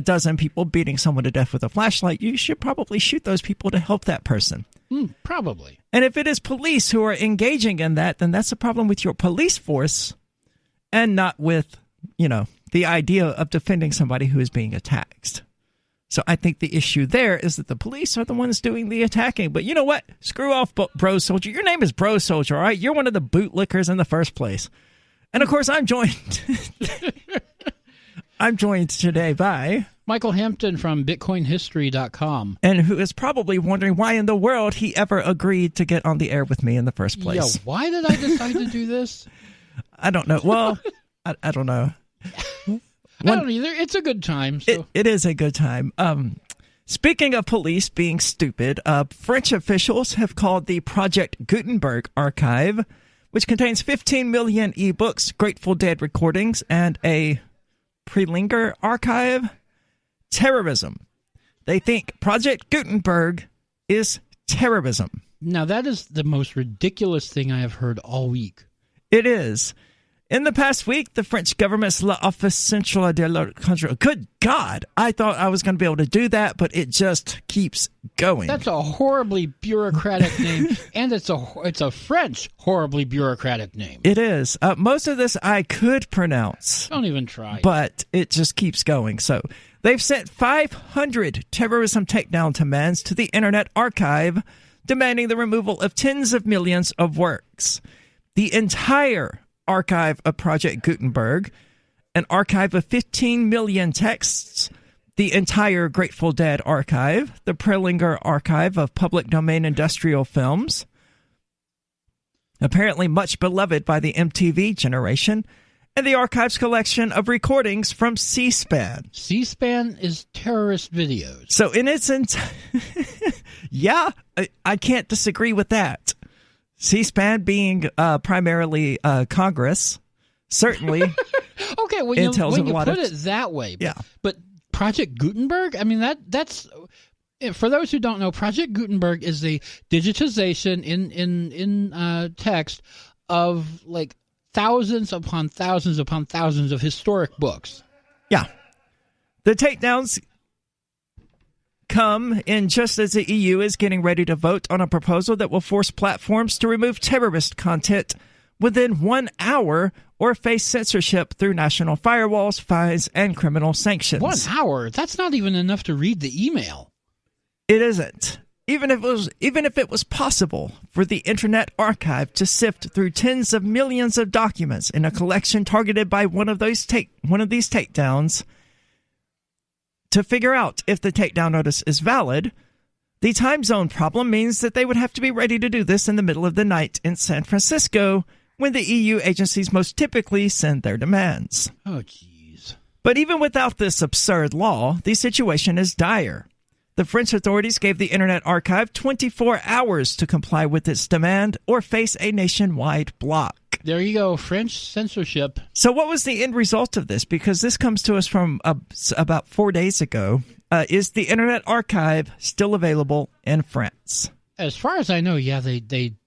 dozen people beating someone to death with a flashlight, you should probably shoot those people to help that person. Probably. And if it is police who are engaging in that, then that's a problem with your police force and not with, the idea of defending somebody who is being attacked. So I think the issue there is that the police are the ones doing the attacking. But you know what? Screw off, Bro Soldier. Your name is Bro Soldier, all right? You're one of the bootlickers in the first place. And of course, I'm joined today by Michael Hampton from BitcoinHistory.com. And who is probably wondering why in the world he ever agreed to get on the air with me in the first place. Yeah, why did I decide to do this? I don't know. Well, I don't know. I don't either. It's a good time. So. It is a good time. Speaking of police being stupid, French officials have called the Project Gutenberg archive, which contains 15 million ebooks, Grateful Dead recordings, and a Prelinger archive, terrorism. They think Project Gutenberg is terrorism. Now, that is the most ridiculous thing I have heard all week. It is. In the past week, the French government's L'Office Central de la Contrôle. Good God, I thought I was going to be able to do that, but it just keeps going. That's a horribly bureaucratic name, and it's a French horribly bureaucratic name. It is. Most of this I could pronounce. Don't even try. But it just keeps going. So they've sent 500 terrorism takedown demands to the Internet Archive, demanding the removal of tens of millions of works. The entire archive of Project Gutenberg, an archive of 15 million texts, the entire Grateful Dead archive, the Prelinger archive of public domain industrial films, apparently much beloved by the MTV generation, and the archive's collection of recordings from C-SPAN. C-SPAN is terrorist videos. So in its yeah, I can't disagree with that. C-SPAN being primarily Congress, certainly. Okay, well, when you put it that way. But, yeah. But Project Gutenberg, I mean, that's for those who don't know, Project Gutenberg is the digitization in text of like thousands upon thousands upon thousands of historic books. Yeah. The takedowns come in just as the EU is getting ready to vote on a proposal that will force platforms to remove terrorist content within 1 hour or face censorship through national firewalls, fines, and criminal sanctions. 1 hour? That's not even enough to read the email. It isn't. Even if it was possible for the Internet Archive to sift through tens of millions of documents in a collection targeted by one of these takedowns, to figure out if the takedown notice is valid, the time zone problem means that they would have to be ready to do this in the middle of the night in San Francisco, when the EU agencies most typically send their demands. Oh, jeez. But even without this absurd law, the situation is dire. The French authorities gave the Internet Archive 24 hours to comply with its demand or face a nationwide block. There you go, French censorship. So what was the end result of this? Because this comes to us from about 4 days ago. Is the Internet Archive still available in France? As far as I know, yeah, they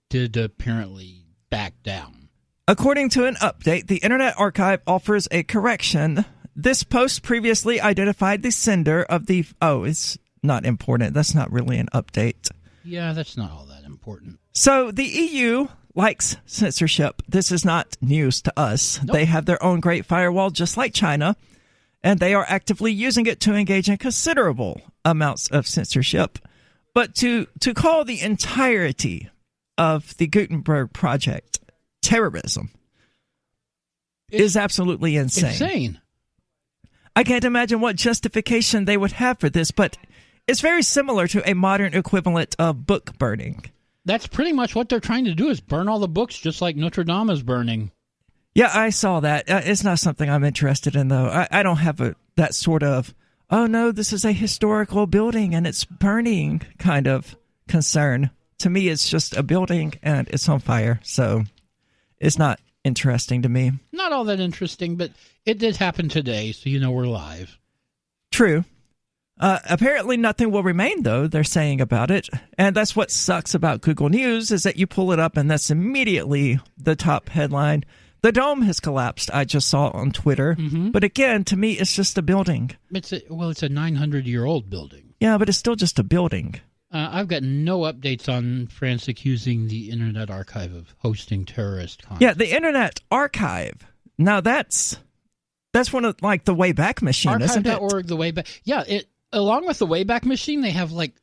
did apparently back down. According to an update, the Internet Archive offers a correction. This post previously identified the sender of the... Oh, it's not important. That's not really an update. Yeah, that's not all that important. So the EU likes censorship. This is not news to us. Nope. They have their own great firewall, just like China, and they are actively using it to engage in considerable amounts of censorship. But to call the entirety of the Gutenberg project, terrorism, is absolutely insane. I can't imagine what justification they would have for this, but it's very similar to a modern equivalent of book burning. That's pretty much what they're trying to do, is burn all the books, just like Notre Dame is burning. Yeah, I saw that. It's not something I'm interested in, though. I don't have that sort of, oh no, this is a historical building and it's burning kind of concern. To me, it's just a building and it's on fire, so it's not interesting to me. Not all that interesting, but it did happen today, so you know we're live. True. Apparently nothing will remain, though, they're saying about it. And that's what sucks about Google News, is that you pull it up and that's immediately the top headline. The dome has collapsed, I just saw on Twitter. Mm-hmm. But again, to me, it's just a building. It's a 900-year-old building. Yeah, but it's still just a building. I've got no updates on France accusing the Internet Archive of hosting terrorist content. Yeah, the Internet Archive. Now, that's one of, like, the Wayback Machine, isn't it? Archive.org, the Wayback. Yeah, along with the Wayback Machine, they have, like,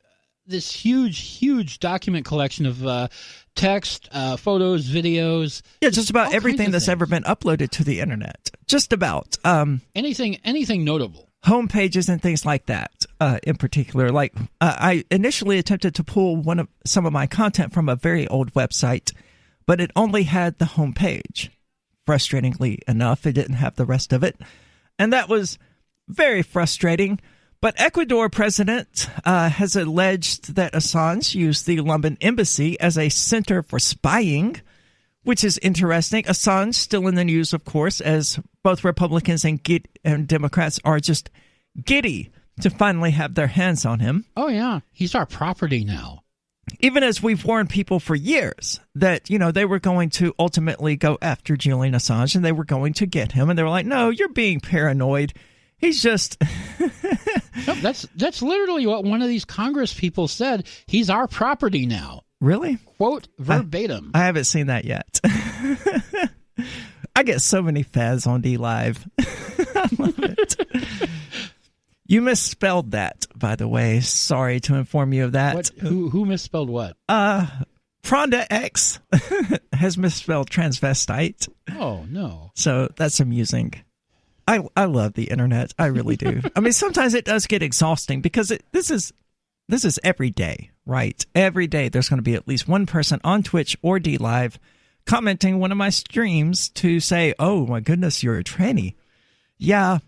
this huge document collection of text, photos, videos. Yeah, just about everything that's ever been uploaded to the Internet. Just about. Anything notable. Home pages and things like that, in particular. Like, I initially attempted to pull some of my content from a very old website, but it only had the home page. Frustratingly enough, it didn't have the rest of it. And that was very frustrating. But Ecuador president has alleged that Assange used the London embassy as a center for spying, which is interesting. Assange still in the news, of course, as both Republicans and Democrats are just giddy to finally have their hands on him. Oh, yeah. He's our property now. Even as we've warned people for years that, they were going to ultimately go after Julian Assange and they were going to get him. And they were like, no, you're being paranoid. He's just... No, that's literally what one of these Congress people said. He's our property now. Really? Quote verbatim. I haven't seen that yet. I get so many fads on D-Live. I love it. You misspelled that, by the way. Sorry to inform you of that. What? Who misspelled what? Pronda X has misspelled transvestite. Oh, no. So that's amusing. I love the internet. I really do. I mean, sometimes it does get exhausting because this is every day, right? Every day there's going to be at least one person on Twitch or D-Live commenting one of my streams to say, oh, my goodness, you're a tranny. Yeah,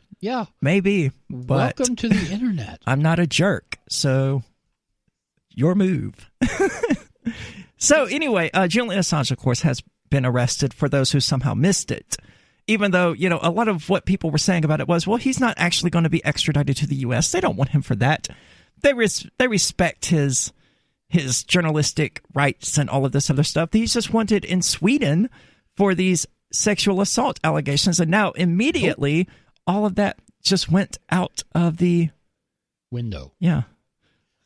maybe. But welcome to the internet. I'm not a jerk, so your move. So anyway, Julian Assange, of course, has been arrested for those who somehow missed it. Even though, a lot of what people were saying about it was, well, he's not actually going to be extradited to the U.S. They don't want him for that. They respect his journalistic rights and all of this other stuff. He's just wanted in Sweden for these sexual assault allegations. And now immediately all of that just went out of the window. Yeah.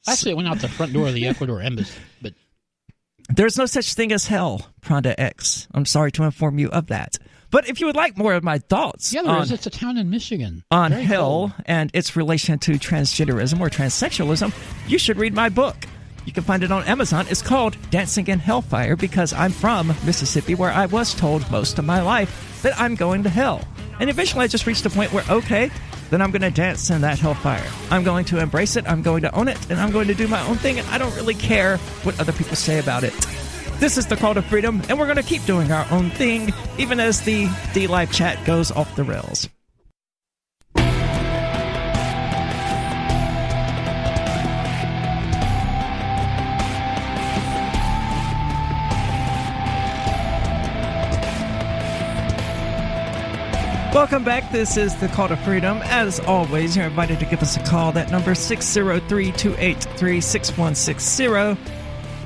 Actually, it went out the front door of the Ecuador embassy. But there's no such thing as hell, Pronda X. I'm sorry to inform you of that. But if you would like more of my thoughts it's a town in Michigan. On hell and its relation to transgenderism or transsexualism, you should read my book. You can find it on Amazon. It's called Dancing in Hellfire because I'm from Mississippi, where I was told most of my life that I'm going to hell. And eventually I just reached a point where, okay, then I'm going to dance in that hellfire. I'm going to embrace it, I'm going to own it, and I'm going to do my own thing, and I don't really care what other people say about it. This is the Call to Freedom, and we're going to keep doing our own thing, even as the D-Live chat goes off the rails. Welcome back. This is the Call to Freedom. As always, you're invited to give us a call. That number is 603-283-6160.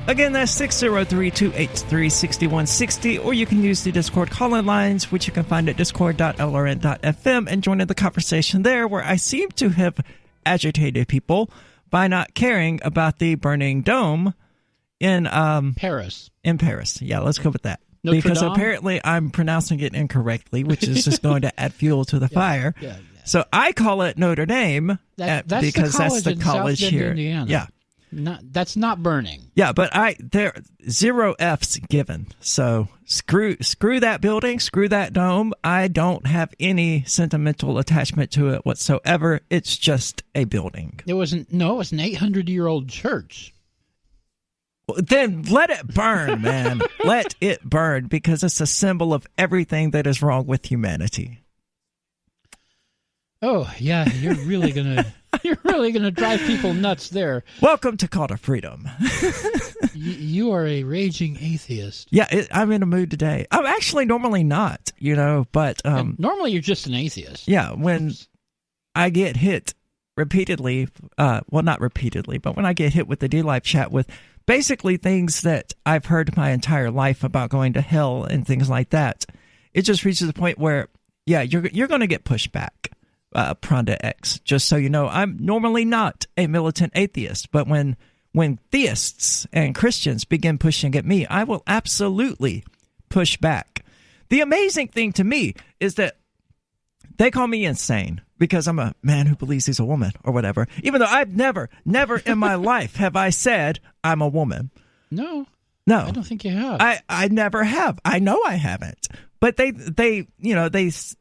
Again, that's 603-283-6160, or you can use the Discord call-in lines, which you can find at discord.lrn.fm, and join in the conversation there, where I seem to have agitated people by not caring about the burning dome in Paris. In Paris. Yeah, let's go with that. Notre because Dame? Apparently I'm pronouncing it incorrectly, which is just going to add fuel to the fire. So I call it Notre Dame that's because the that's the college in South Bend, here. Indiana. Yeah. That's not burning. Yeah, but there 0 F's given. So screw that building, screw that dome. I don't have any sentimental attachment to it whatsoever. It's just a building. It was an 800-year-old church. Well, then let it burn, man. Let it burn, because it's a symbol of everything that is wrong with humanity. Oh, yeah, you're really gonna drive people nuts there. Welcome to Call to Freedom. You are a raging atheist. Yeah, I'm in a mood today. I'm actually normally not, but normally you're just an atheist. Yeah, when I get hit repeatedly, well, not repeatedly, but when I get hit with the D-Live chat with basically things that I've heard my entire life about going to hell and things like that, it just reaches a point where, yeah, you're going to get pushed back. Pronda X, just so you know, I'm normally not a militant atheist, but when theists and Christians begin pushing at me, I will absolutely push back. The amazing thing to me is that they call me insane because I'm a man who believes he's a woman or whatever, even though I've never in my life have I said I'm a woman. No, I don't think you have. I never have. I know I haven't. But they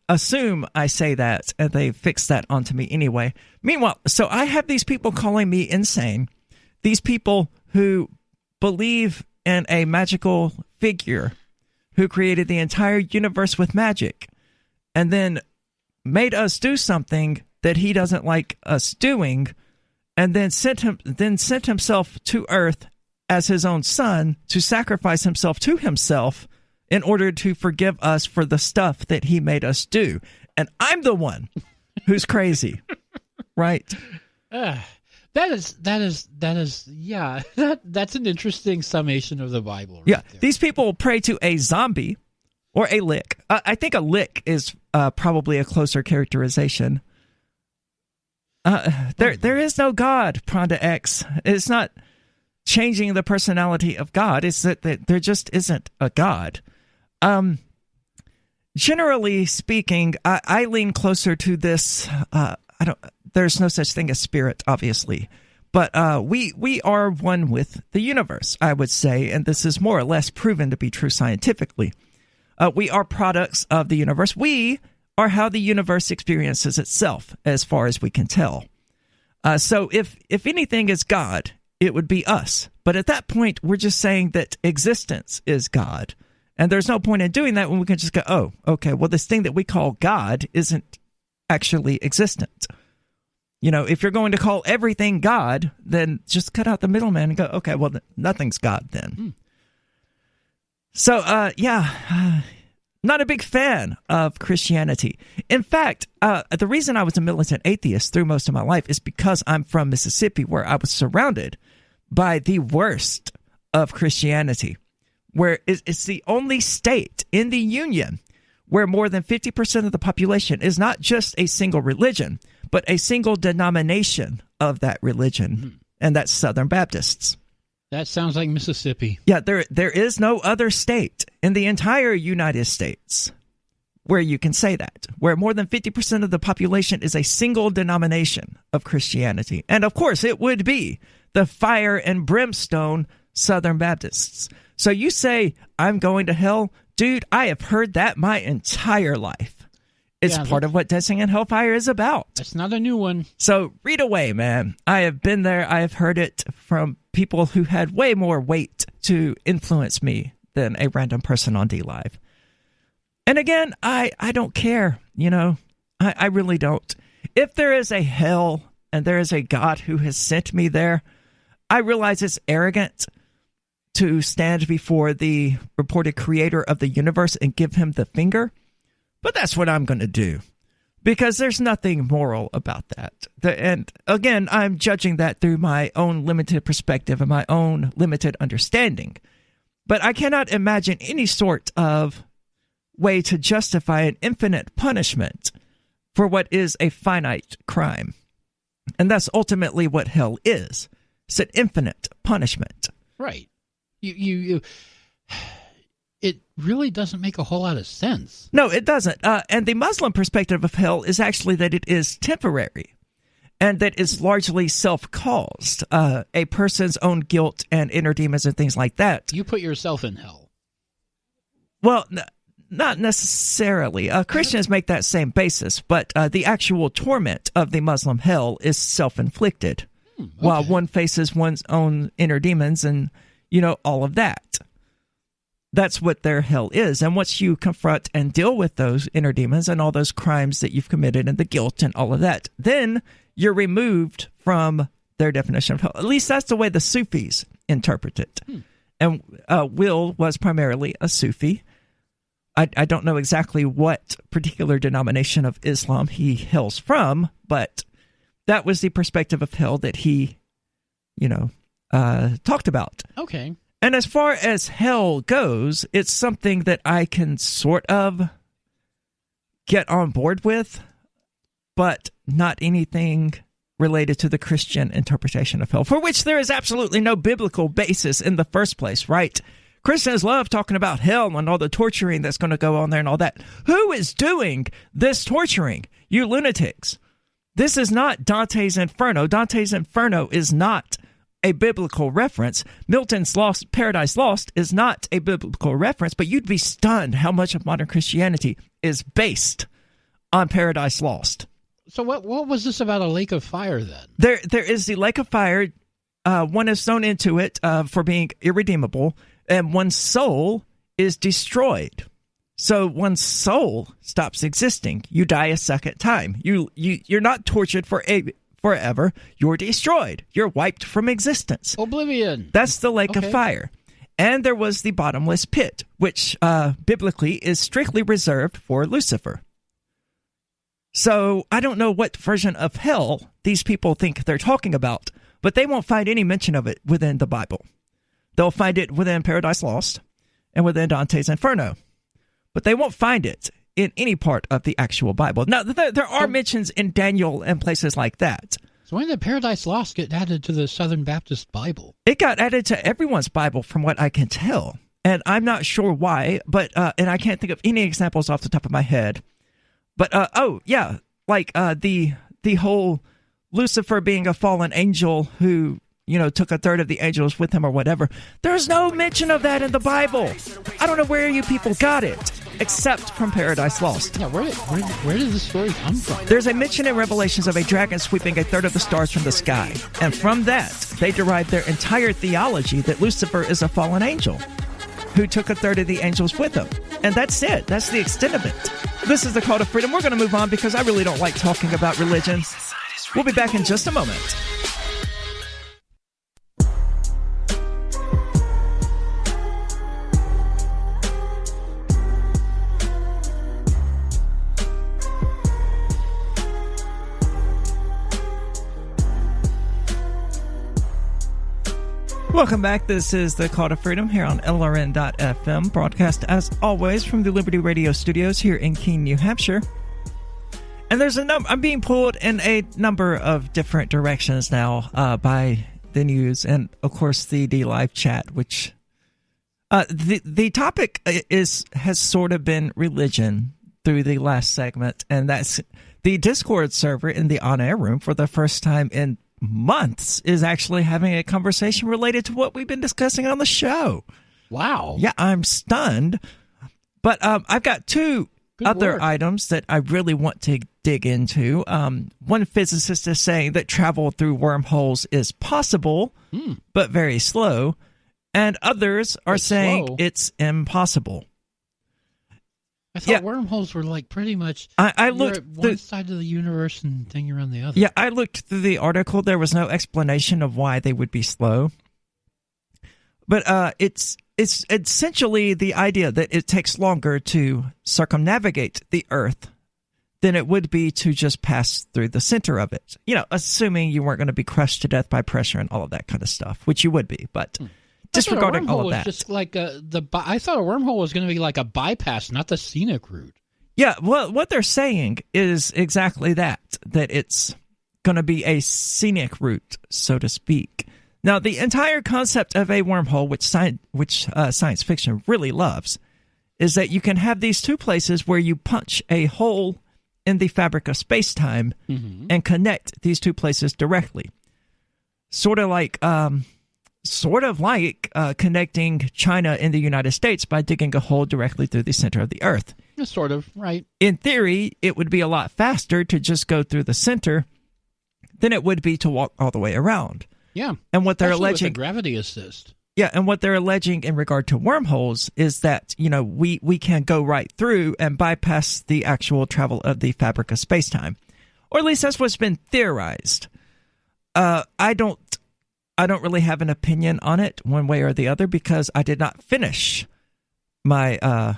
assume I say that, and they fix that onto me anyway. Meanwhile, so I have these people calling me insane, these people who believe in a magical figure who created the entire universe with magic, and then made us do something that he doesn't like us doing, and then sent himself to Earth as his own son to sacrifice himself to himself in order to forgive us for the stuff that he made us do. And I'm the one who's crazy, right? That's an interesting summation of the Bible. Right yeah, there. These people pray to a zombie or a lick. I think a lick is probably a closer characterization. There is no God, Pronda X. It's not changing the personality of God. It's that there just isn't a God. Generally speaking, I lean closer to this. There's no such thing as spirit, obviously, but we are one with the universe, I would say, and this is more or less proven to be true scientifically. We are products of the universe. We are how the universe experiences itself, as far as we can tell. So if anything is God, it would be us. But at that point, we're just saying that existence is God. And there's no point in doing that when we can just go, oh, okay, well, this thing that we call God isn't actually existent. If you're going to call everything God, then just cut out the middleman and go, okay, well, nothing's God then. So, not a big fan of Christianity. In fact, the reason I was a militant atheist through most of my life is because I'm from Mississippi, where I was surrounded by the worst of Christianity, where it's the only state in the Union where more than 50% of the population is not just a single religion, but a single denomination of that religion, and that's Southern Baptists. That sounds like Mississippi. Yeah, there is no other state in the entire United States where you can say that, where more than 50% of the population is a single denomination of Christianity. And of course, it would be the fire and brimstone Southern Baptists. So you say, I'm going to hell? Dude, I have heard that my entire life. It's part of what Dancing in Hellfire is about. That's not a new one. So read away, man. I have been there. I have heard it from people who had way more weight to influence me than a random person on D-Live. And again, I don't care, I really don't. If there is a hell and there is a God who has sent me there, I realize it's arrogant to stand before the reported creator of the universe and give him the finger. But that's what I'm going to do, because there's nothing moral about that. And again, I'm judging that through my own limited perspective and my own limited understanding. But I cannot imagine any sort of way to justify an infinite punishment for what is a finite crime. And that's ultimately what hell is. It's an infinite punishment. Right. It really doesn't make a whole lot of sense. No, it doesn't. And the Muslim perspective of hell is actually that it is temporary. and that is largely self-caused. A person's own guilt and inner demons and things like that. You put yourself in hell. Well, not necessarily. Christians make that same basis, but the actual torment of the Muslim hell is self-inflicted, while one faces one's own inner demons and, all of that. That's what their hell is. And once you confront and deal with those inner demons and all those crimes that you've committed and the guilt and all of that, then you're removed from their definition of hell. At least that's the way the Sufis interpret it. And Will was primarily a Sufi. I don't know exactly what particular denomination of Islam he hails from, but that was the perspective of hell that he, talked about. Okay. And as far as hell goes, it's something that I can sort of get on board with, but not anything related to the Christian interpretation of hell, for which there is absolutely no biblical basis in the first place, right? Christians love talking about hell and all the torturing that's going to go on there and all that. Who is doing this torturing? You lunatics. This is not Dante's Inferno. Dante's Inferno is not a biblical reference. Milton's Paradise Lost is not a biblical reference, but you'd be stunned how much of modern Christianity is based on Paradise Lost. So what was this about a lake of fire then? There is the lake of fire. One is thrown into it for being irredeemable, and one's soul is destroyed. So one's soul stops existing. You die a second time. You're not tortured forever. You're destroyed. You're wiped from existence. Oblivion. That's the lake of fire. And there was the bottomless pit, which biblically is strictly reserved for Lucifer. So I don't know what version of hell these people think they're talking about, but they won't find any mention of it within the Bible. They'll find it within Paradise Lost and within Dante's Inferno, but they won't find it in any part of the actual Bible. Now, there are mentions in Daniel and places like that. So when did Paradise Lost get added to the Southern Baptist Bible? It got added to everyone's Bible from what I can tell, and I'm not sure why, but and I can't think of any examples off the top of my head. But, the whole Lucifer being a fallen angel who, took a third of the angels with him or whatever. There's no mention of that in the Bible. I don't know where you people got it, except from Paradise Lost. Yeah, where did this story come from? There's a mention in Revelations of a dragon sweeping a third of the stars from the sky. And from that, they derive their entire theology that Lucifer is a fallen angel who took a third of the angels with him. And that's it. That's the extent of it. This is the Call to Freedom. We're going to move on because I really don't like talking about religion. We'll be back in just a moment. Welcome back. This is the Call to Freedom here on LRN.FM, broadcast as always from the Liberty Radio studios here in Keene, New Hampshire. And there's I'm being pulled in a number of different directions now by the news and, of course, the live chat, which the topic has sort of been religion through the last segment, and that's the Discord server in the on-air room for the first time in months is actually having a conversation related to what we've been discussing on the show. Wow. Yeah, I'm stunned. But I've got two other items that I really want to dig into. One physicist is saying that travel through wormholes is possible, but very slow. And others are saying it's impossible. I thought wormholes were like pretty much I looked at one side of the universe and then you're on the other. Yeah, I looked through the article. There was no explanation of why they would be slow. But it's essentially the idea that it takes longer to circumnavigate the Earth than it would be to just pass through the center of it. Assuming you weren't going to be crushed to death by pressure and all of that kind of stuff, which you would be, but disregarding all of that. Just like I thought a wormhole was going to be like a bypass, not the scenic route. Yeah, well, what they're saying is exactly that it's going to be a scenic route, so to speak. Now, the entire concept of a wormhole, which science fiction really loves, is that you can have these two places where you punch a hole in the fabric of space-time and connect these two places directly. Sort of like connecting China and the United States by digging a hole directly through the center of the Earth. Sort of, right. In theory, it would be a lot faster to just go through the center than it would be to walk all the way around. Yeah. And what they're alleging alleging, with the gravity assist. Yeah, and what they're alleging in regard to wormholes is that, we can go right through and bypass the actual travel of the fabric of space-time. Or at least that's what's been theorized. I don't really have an opinion on it one way or the other because I did not finish my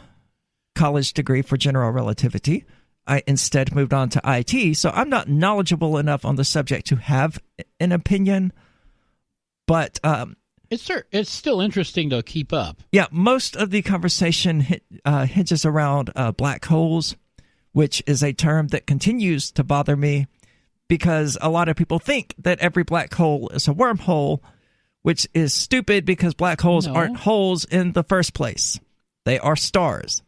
college degree for general relativity. I instead moved on to IT, so I'm not knowledgeable enough on the subject to have an opinion. But it's still interesting to keep up. Yeah, most of the conversation hinges around black holes, which is a term that continues to bother me because a lot of people think that every black hole is a wormhole, which is stupid because black holes aren't holes in the first place. They are stars.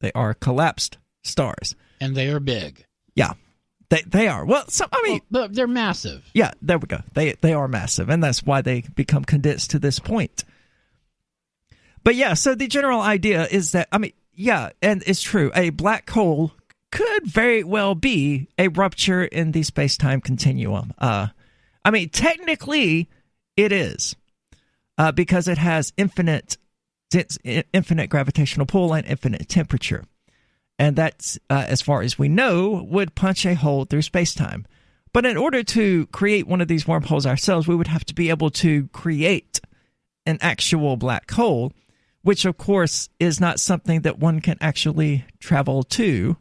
They are collapsed stars. And they are big. Yeah. They are. Well, they're massive. Yeah, there we go. They are massive, and that's why they become condensed to this point. But yeah, so the general idea is that, and it's true, a black hole could very well be a rupture in the space-time continuum. Technically, it is, because it has infinite gravitational pull and infinite temperature. And that's, as far as we know, would punch a hole through space-time. But in order to create one of these wormholes ourselves, we would have to be able to create an actual black hole, which, of course, is not something that one can actually travel to.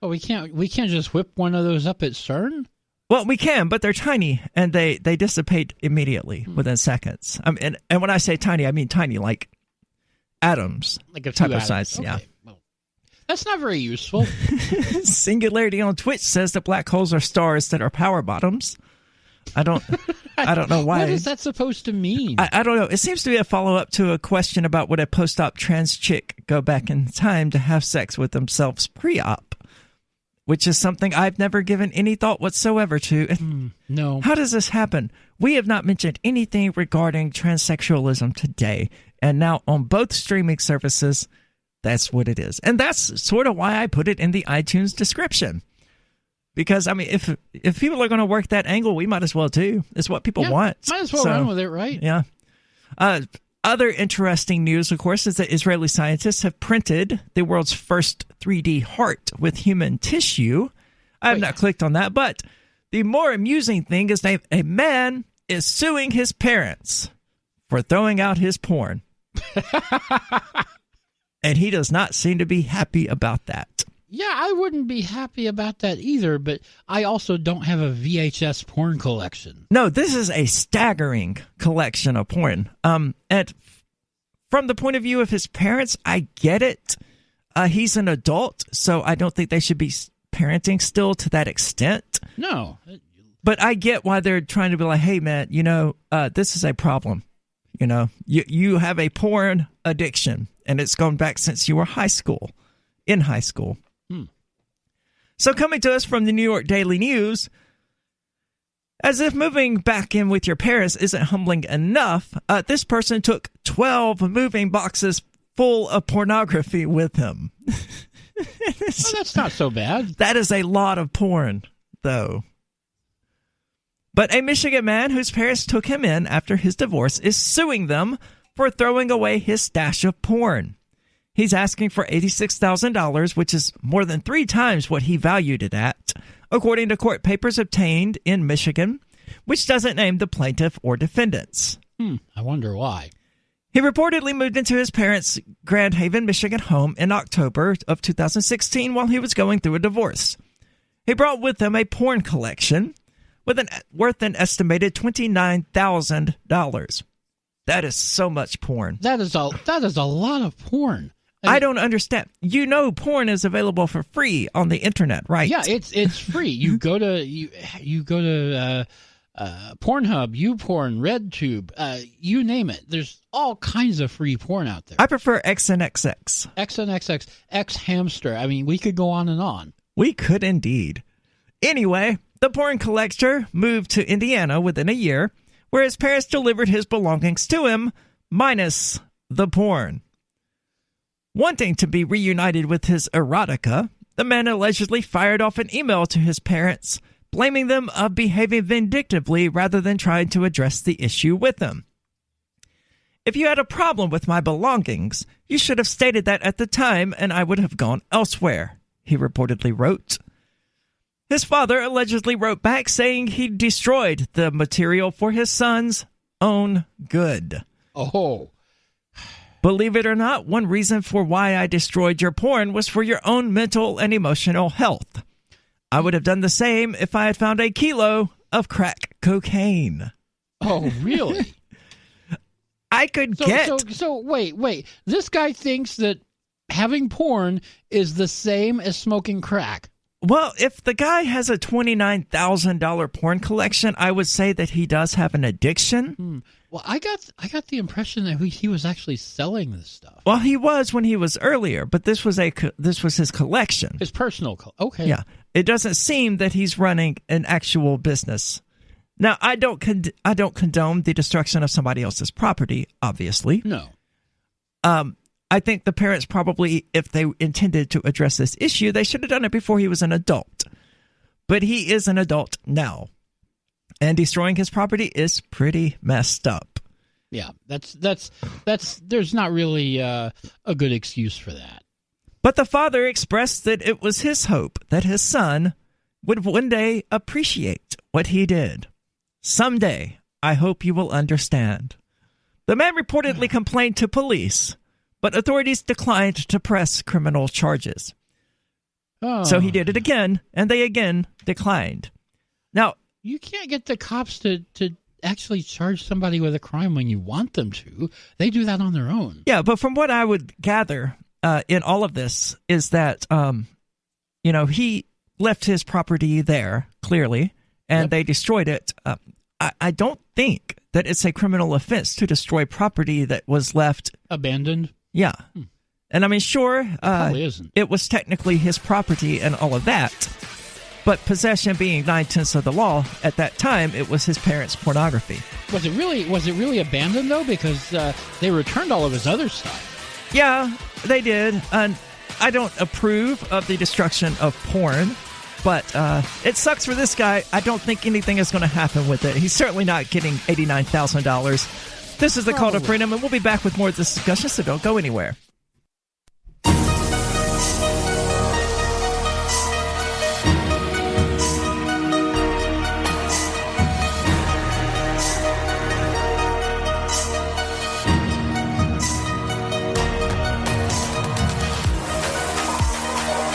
Well, we can't just whip one of those up at CERN? Well, we can, but they're tiny, and they dissipate immediately within seconds. And when I say tiny, I mean tiny, like atoms. Like a type few of size, okay. yeah. That's not very useful. Singularity on Twitch says that black holes are stars that are power bottoms. I don't know why. What is that supposed to mean? I don't know. It seems to be a follow-up to a question about would a post-op trans chick go back in time to have sex with themselves pre-op, which is something I've never given any thought whatsoever to. No. How does this happen? We have not mentioned anything regarding transsexualism today, and now on both streaming services, that's what it is. And that's sort of why I put it in the iTunes description. Because, if people are going to work that angle, we might as well too. It's what people want. Might as well run with it, right? Yeah. Other interesting news, of course, is that Israeli scientists have printed the world's first 3D heart with human tissue. I have not clicked on that, but the more amusing thing is that a man is suing his parents for throwing out his porn. And he does not seem to be happy about that. Yeah, I wouldn't be happy about that either, but I also don't have a VHS porn collection. No, this is a staggering collection of porn. And from the point of view of his parents, I get it. He's an adult, so I don't think they should be parenting still to that extent. No. But I get why they're trying to be like, hey, man, this is a problem. You have a porn addiction, and it's gone back since you were in high school. So coming to us from the New York Daily News, as if moving back in with your parents isn't humbling enough, this person took 12 moving boxes full of pornography with him. Well, that's not so bad. That is a lot of porn, though. But a Michigan man whose parents took him in after his divorce is suing them for throwing away his stash of porn. He's asking for $86,000, which is more than 3 times what he valued it at, according to court papers obtained in Michigan, which doesn't name the plaintiff or defendants. I wonder why. He reportedly moved into his parents' Grand Haven, Michigan home in October of 2016 while he was going through a divorce. He brought with him a porn collection worth an estimated $29,000. That is so much porn. That is a lot of porn. I don't understand. Porn is available for free on the internet, right? Yeah, it's free. You go to Pornhub, YouPorn, RedTube, you name it. There's all kinds of free porn out there. I prefer XNXX. XNXX, X Hamster. We could go on and on. We could indeed. Anyway, the porn collector moved to Indiana within a year, where his parents delivered his belongings to him, minus the porn. Wanting to be reunited with his erotica, the man allegedly fired off an email to his parents, blaming them of behaving vindictively rather than trying to address the issue with them. If you had a problem with my belongings, you should have stated that at the time and I would have gone elsewhere, he reportedly wrote. His father allegedly wrote back saying he destroyed the material for his son's own good. Oh. Believe it or not, one reason for why I destroyed your porn was for your own mental and emotional health. I would have done the same if I had found a kilo of crack cocaine. Oh, really? I could get... So wait. This guy thinks that having porn is the same as smoking crack. Well, if the guy has a $29,000 porn collection, I would say that he does have an addiction. Well, I got the impression that he was actually selling this stuff. Well, he was when he was earlier, but this was his collection. His personal okay. Yeah. It doesn't seem that he's running an actual business. Now, I don't condone the destruction of somebody else's property, obviously. No. I think the parents probably, if they intended to address this issue, they should have done it before he was an adult. But he is an adult now. And destroying his property is pretty messed up. Yeah, that's there's not really a good excuse for that. But the father expressed that it was his hope that his son would one day appreciate what he did. Someday, I hope you will understand. The man reportedly complained to police, but authorities declined to press criminal charges. Oh. So he did it again, and they again declined. Now, you can't get the cops to actually charge somebody with a crime when you want them to. They do that on their own. Yeah, but from what I would gather in all of this is that, he left his property there, clearly, and they destroyed it. I don't think that it's a criminal offense to destroy property that was left abandoned. Yeah. And I mean, sure, probably isn't. It was technically his property and all of that, but possession being 9/10 of the law, at that time, it was his parents' pornography. Was it really abandoned, though? Because they returned all of his other stuff. Yeah, they did. And I don't approve of the destruction of porn, but it sucks for this guy. I don't think anything is going to happen with it. He's certainly not getting $89,000. This is the Call to Freedom, and we'll be back with more of this discussion, so don't go anywhere.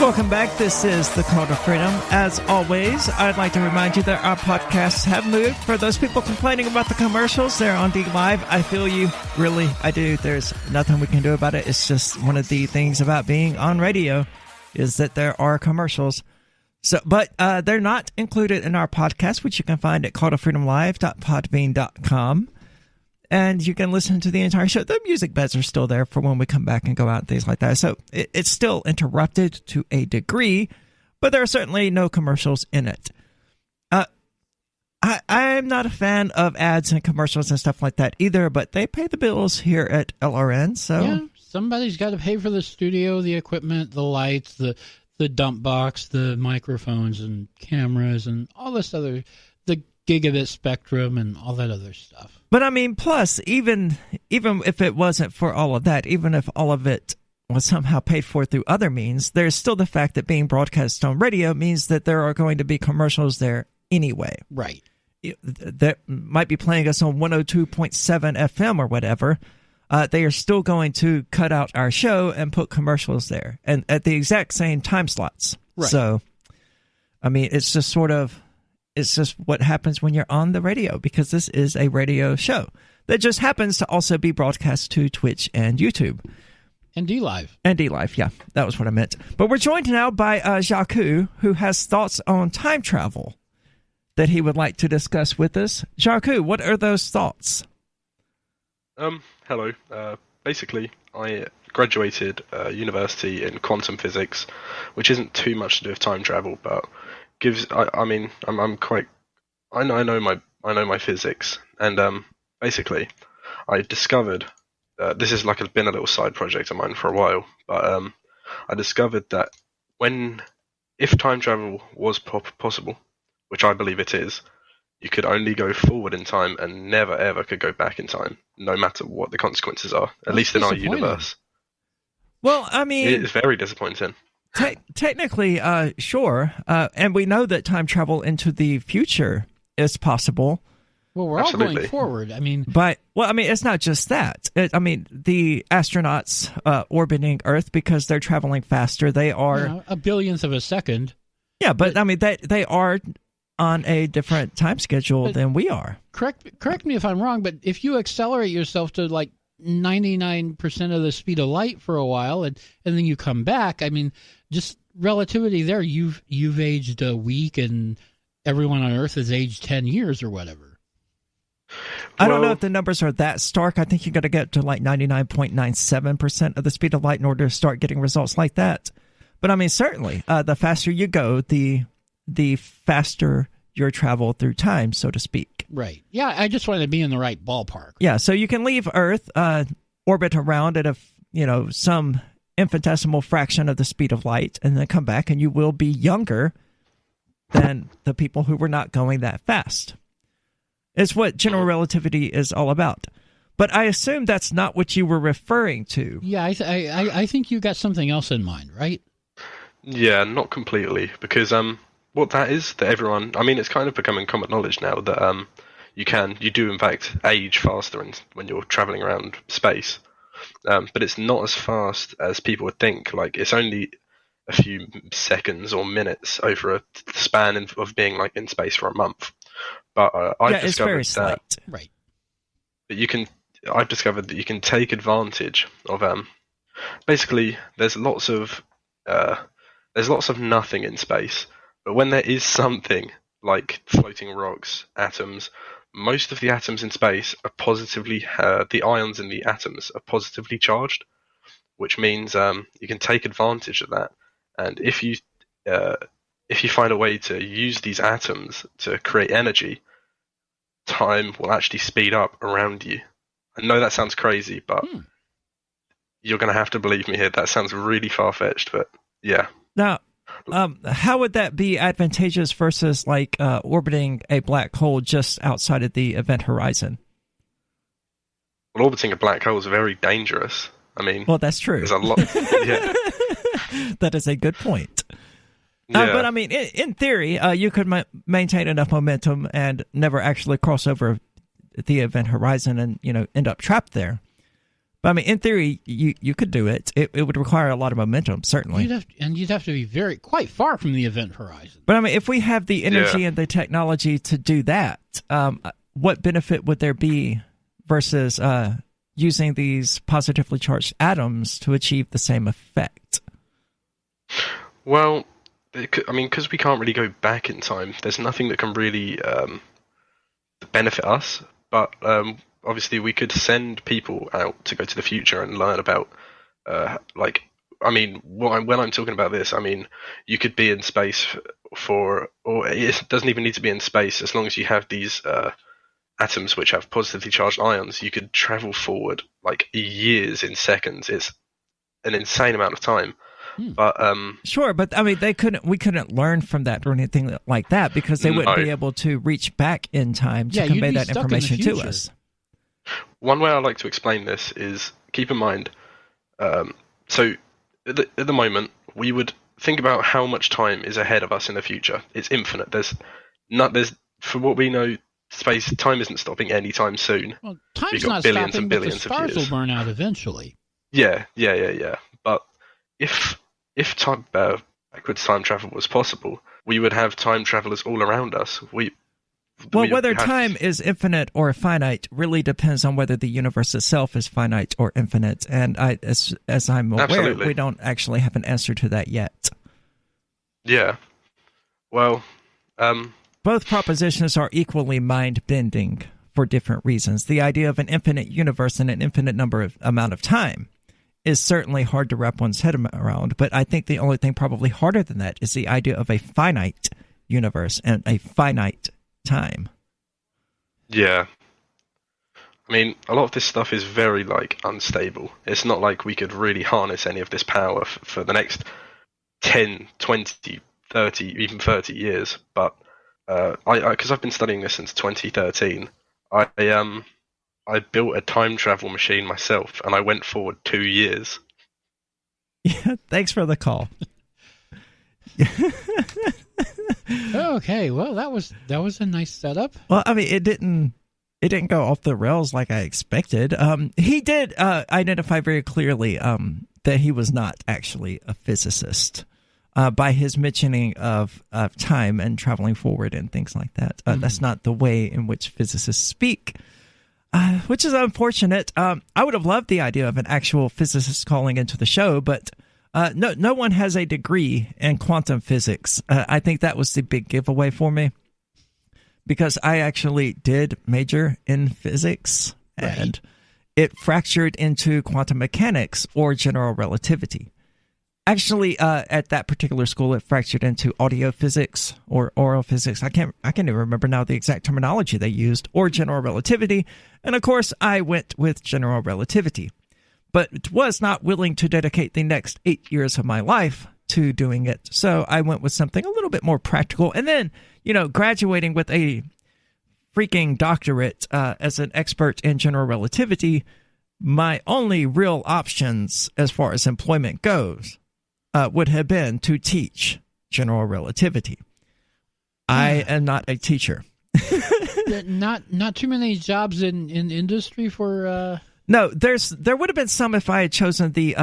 Welcome back. This is the Call to Freedom. As always, I'd like to remind you that our podcasts have moved. For those people complaining about the commercials, they're on D Live. I feel you. Really, I do. There's nothing we can do about it. It's just one of the things about being on radio is that there are commercials. But they're not included in our podcast, which you can find at calltofreedomlive.podbean.com. And you can listen to the entire show. The music beds are still there for when we come back and go out and things like that. So it's still interrupted to a degree, but there are certainly no commercials in it. I'm not a fan of ads and commercials and stuff like that either, but they pay the bills here at LRN. So yeah, somebody's got to pay for the studio, the equipment, the lights, the dump box, the microphones and cameras and all this other, the gigabit spectrum and all that other stuff. But I mean, plus, even if it wasn't for all of that, even if all of it was somehow paid for through other means, there's still the fact that being broadcast on radio means that there are going to be commercials there anyway. Right. That might be playing us on 102.7 FM or whatever. They are still going to cut out our show and put commercials there, and at the exact same time slots. Right. So, I mean, it's just what happens when you're on the radio, because this is a radio show that just happens to also be broadcast to Twitch and YouTube. And D-Live. And D-Live, yeah. That was what I meant. But we're joined now by Jakku, who has thoughts on time travel that he would like to discuss with us. Jakku, what are those thoughts? Hello. basically, I graduated university in quantum physics, which isn't too much to do with time travel, but gives. I mean, I'm quite. I know my physics, and basically, I discovered. This is like been a little side project of mine for a while, but I discovered that if time travel was possible, which I believe it is, you could only go forward in time and never ever could go back in time, no matter what the consequences are, at least in our universe. Well, I mean, it is very disappointing. Technically, sure, and we know that time travel into the future is possible. Well, we're all going forward. I mean, it's not just that. The astronauts orbiting Earth, because they're traveling faster, they are a billionth of a second. Yeah, but I mean, they are on a different time schedule than we are. Correct me if I'm wrong, but if you accelerate yourself to like 99% of the speed of light for a while, and then you come back, I mean, just relativity there, you've aged a week, and everyone on Earth has aged 10 years or whatever. I don't know if the numbers are that stark. I think you got to get to like 99.97% of the speed of light in order to start getting results like that. But I mean, certainly, the faster you go, the faster your travel through time, so to speak. Right. Yeah, I just wanted to be in the right ballpark. Yeah, so you can leave Earth, orbit around at some infinitesimal fraction of the speed of light, and then come back, and you will be younger than the people who were not going that fast. It's what general relativity is all about. But I assume that's not what you were referring to. Yeah, I think you got something else in mind, right? Yeah, not completely, because what that is, that everyone, I mean, it's kind of becoming common knowledge now that you do in fact age faster when you're traveling around space, but it's not as fast as people would think. Like, it's only a few seconds or minutes over a span of being like in space for a month. But I've discovered right. I've discovered that you can take advantage of basically there's lots of nothing in space, but when there is something like floating rocks, atoms, most of the atoms in space are positively the ions in the atoms are positively charged, which means you can take advantage of that. And if you find a way to use these atoms to create energy, time will actually speed up around you. I know that sounds crazy, but you're going to have to believe me here. That sounds really far-fetched, but yeah. Now, how would that be advantageous versus like orbiting a black hole just outside of the event horizon? Well, orbiting a black hole is very dangerous. I mean, well, that's true. There's a lot. Yeah. That is a good point. Yeah. But I mean, in theory, you could maintain enough momentum and never actually cross over the event horizon and end up trapped there. But I mean, in theory, you could do it. It would require a lot of momentum, certainly. You'd have to be quite far from the event horizon. But I mean, if we have the energy and the technology to do that, what benefit would there be versus using these positively charged atoms to achieve the same effect? Well, I mean, because we can't really go back in time, there's nothing that can really benefit us. But obviously, we could send people out to go to the future and learn about, when I'm talking about this, I mean, you could be in space or it doesn't even need to be in space. As long as you have these atoms which have positively charged ions, you could travel forward like years in seconds. It's an insane amount of time. But sure, but I mean, we couldn't learn from that or anything like that because they wouldn't be able to reach back in time to convey that information to us. One way I like to explain this is keep in mind. So at the moment, we would think about how much time is ahead of us in the future. It's infinite. There's for what we know, time isn't stopping anytime soon. Well, time's not billions stopping, and billions but the stars of years will burn out eventually. Yeah. But if time backwards time travel was possible, we would have time travelers all around us. Whether time is infinite or finite really depends on whether the universe itself is finite or infinite. And as I'm aware, Absolutely. We don't actually have an answer to that yet. Yeah. Well, both propositions are equally mind-bending for different reasons. The idea of an infinite universe and an infinite amount of time is certainly hard to wrap one's head around, but I think the only thing probably harder than that is the idea of a finite universe and a finite time. Yeah. I mean, a lot of this stuff is very, unstable. It's not like we could really harness any of this power for the next 10, 20, 30, even 30 years. But because I've been studying this since 2013, I built a time travel machine myself, and I went forward 2 years. Yeah, thanks for the call. Okay, well, that was a nice setup. Well, I mean, it didn't go off the rails like I expected. He did identify very clearly that he was not actually a physicist by his mentioning of time and traveling forward and things like that. That's not the way in which physicists speak. Which is unfortunate. I would have loved the idea of an actual physicist calling into the show, but no one has a degree in quantum physics. I think that was the big giveaway for me, because I actually did major in physics, and it fractured into quantum mechanics or general relativity. Actually, at that particular school, it fractured into audio physics or oral physics. I can't even remember now the exact terminology they used, or general relativity. And of course, I went with general relativity, but was not willing to dedicate the next 8 years of my life to doing it. So I went with something a little bit more practical. And then, graduating with a freaking doctorate as an expert in general relativity, my only real options as far as employment goes would have been to teach general relativity. I am not a teacher. Not too many jobs in industry for. No, there would have been some if I had chosen the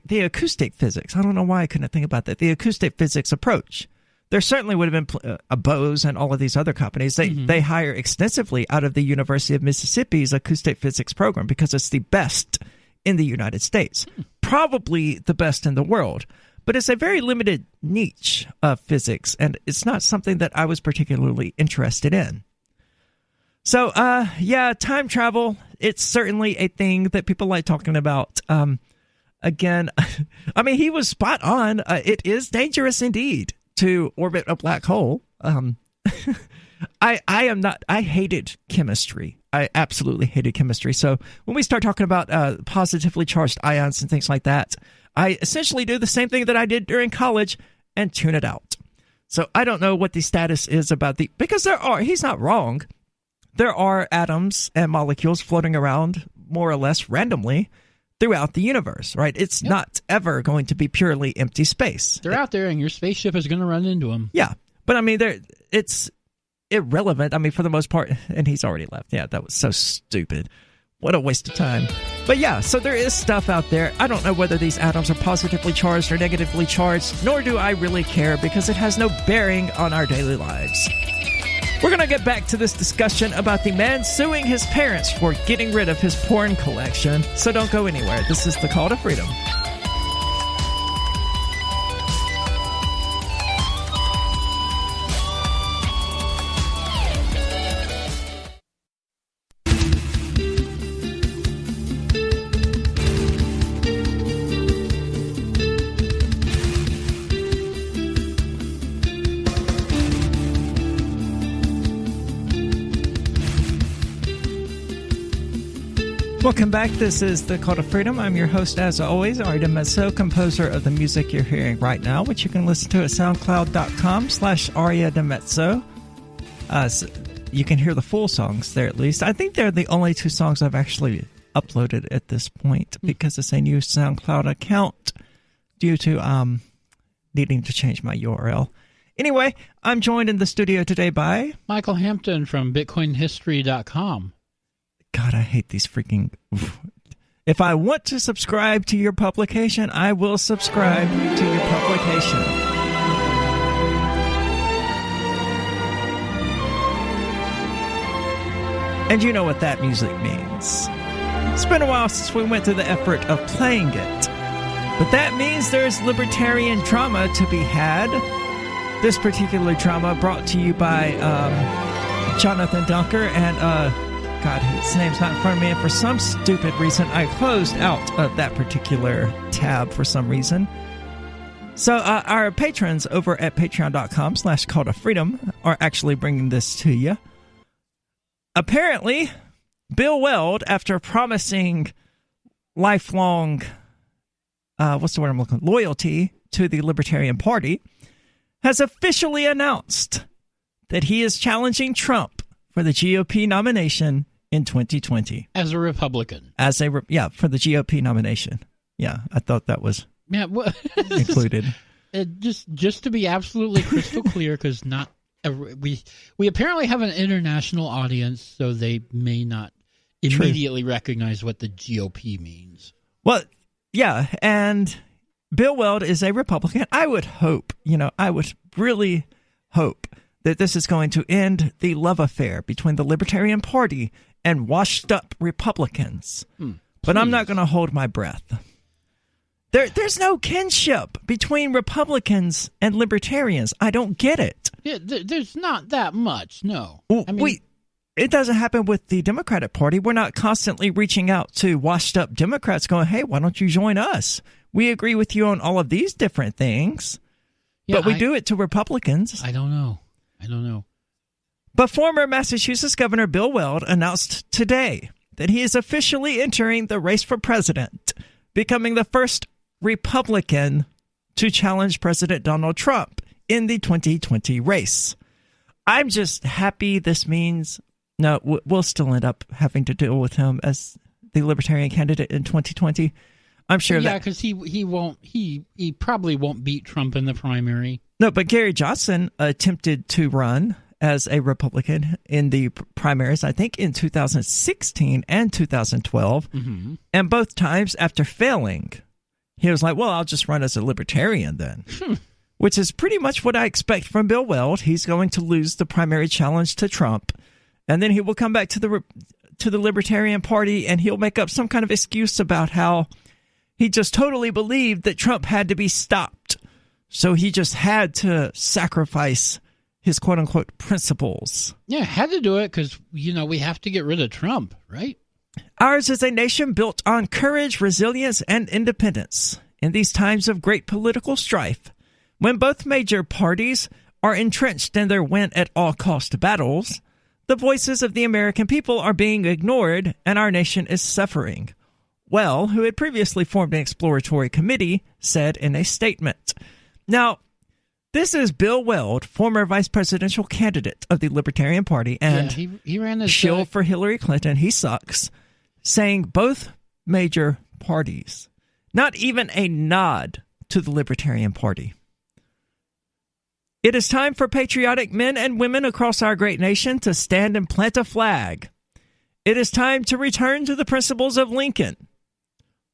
acoustic physics. I don't know why I couldn't think about that. The acoustic physics approach. There certainly would have been Bose and all of these other companies. They hire extensively out of the University of Mississippi's acoustic physics program because it's the best in the United States. Probably the best in the world. But it's a very limited niche of physics, and it's not something that I was particularly interested in. So, time travel, it's certainly a thing that people like talking about. Again, I mean, he was spot on. It is dangerous indeed to orbit a black hole. I hated chemistry. I absolutely hated chemistry. So when we start talking about positively charged ions and things like that, I essentially do the same thing that I did during college and tune it out. So I don't know what the status is about because he's not wrong. There are atoms and molecules floating around more or less randomly throughout the universe, right? It's not ever going to be purely empty space. They're out there, and your spaceship is going to run into them. Yeah, but I mean, it's irrelevant. I mean, for the most part, and he's already left. Yeah, that was so stupid. What a waste of time. But yeah, so there is stuff out there. I don't know whether these atoms are positively charged or negatively charged, nor do I really care because it has no bearing on our daily lives. We're going to get back to this discussion about the man suing his parents for getting rid of his porn collection. So don't go anywhere. This is The Call to Freedom. Welcome back. This is The Call to Freedom. I'm your host, as always, Aria Mezzo, composer of the music you're hearing right now, which you can listen to at soundcloud.com/Aria de Mezzo. So you can hear the full songs there at least. I think they're the only two songs I've actually uploaded at this point because it's a new SoundCloud account due to needing to change my URL. Anyway, I'm joined in the studio today by Michael Hampton from BitcoinHistory.com. God, I hate these freaking... If I want to subscribe to your publication, I will subscribe to your publication. And you know what that music means. It's been a while since we went through the effort of playing it. But that means there's libertarian drama to be had. This particular drama brought to you by... Jonathan Dunker, and God, his name's not in front of me, and for some stupid reason, I closed out of that particular tab for some reason. So our patrons over at patreon.com/Call to Freedom are actually bringing this to you. Apparently, Bill Weld, after promising lifelong, loyalty to the Libertarian Party, has officially announced that he is challenging Trump for the GOP nomination in 2020. As a Republican. For the GOP nomination. Yeah, I thought that was included. Just to be absolutely crystal clear, because we apparently have an international audience, so they may not immediately recognize what the GOP means. Well, yeah, and Bill Weld is a Republican. I would really hope that this is going to end the love affair between the Libertarian Party and washed-up Republicans. But I'm not going to hold my breath. There's no kinship between Republicans and Libertarians. I don't get it. Yeah, there's not that much, no. It doesn't happen with the Democratic Party. We're not constantly reaching out to washed-up Democrats going, hey, why don't you join us? We agree with you on all of these different things. Yeah, but we do it to Republicans. I don't know. But former Massachusetts Governor Bill Weld announced today that he is officially entering the race for president, becoming the first Republican to challenge President Donald Trump in the 2020 race. I'm just happy this means we'll still end up having to deal with him as the Libertarian candidate in 2020. I'm sure because he probably won't beat Trump in the primary. No, but Gary Johnson attempted to run as a Republican in the primaries, I think in 2016 and 2012. Mm-hmm. And both times after failing, he was like, well, I'll just run as a Libertarian then. Which is pretty much what I expect from Bill Weld. He's going to lose the primary challenge to Trump, and then he will come back to the Libertarian Party, and he'll make up some kind of excuse about how he just totally believed that Trump had to be stopped. So he just had to sacrifice his quote-unquote principles. Yeah, had to do it because, we have to get rid of Trump, right? Ours is a nation built on courage, resilience, and independence. In these times of great political strife, when both major parties are entrenched in their win-at-all-cost battles, the voices of the American people are being ignored and our nation is suffering. Well, who had previously formed an exploratory committee, said in a statement. Now, this is Bill Weld, former vice presidential candidate of the Libertarian Party, and he ran this shill for Hillary Clinton. He sucks, saying both major parties. Not even a nod to the Libertarian Party. It is time for patriotic men and women across our great nation to stand and plant a flag. It is time to return to the principles of Lincoln.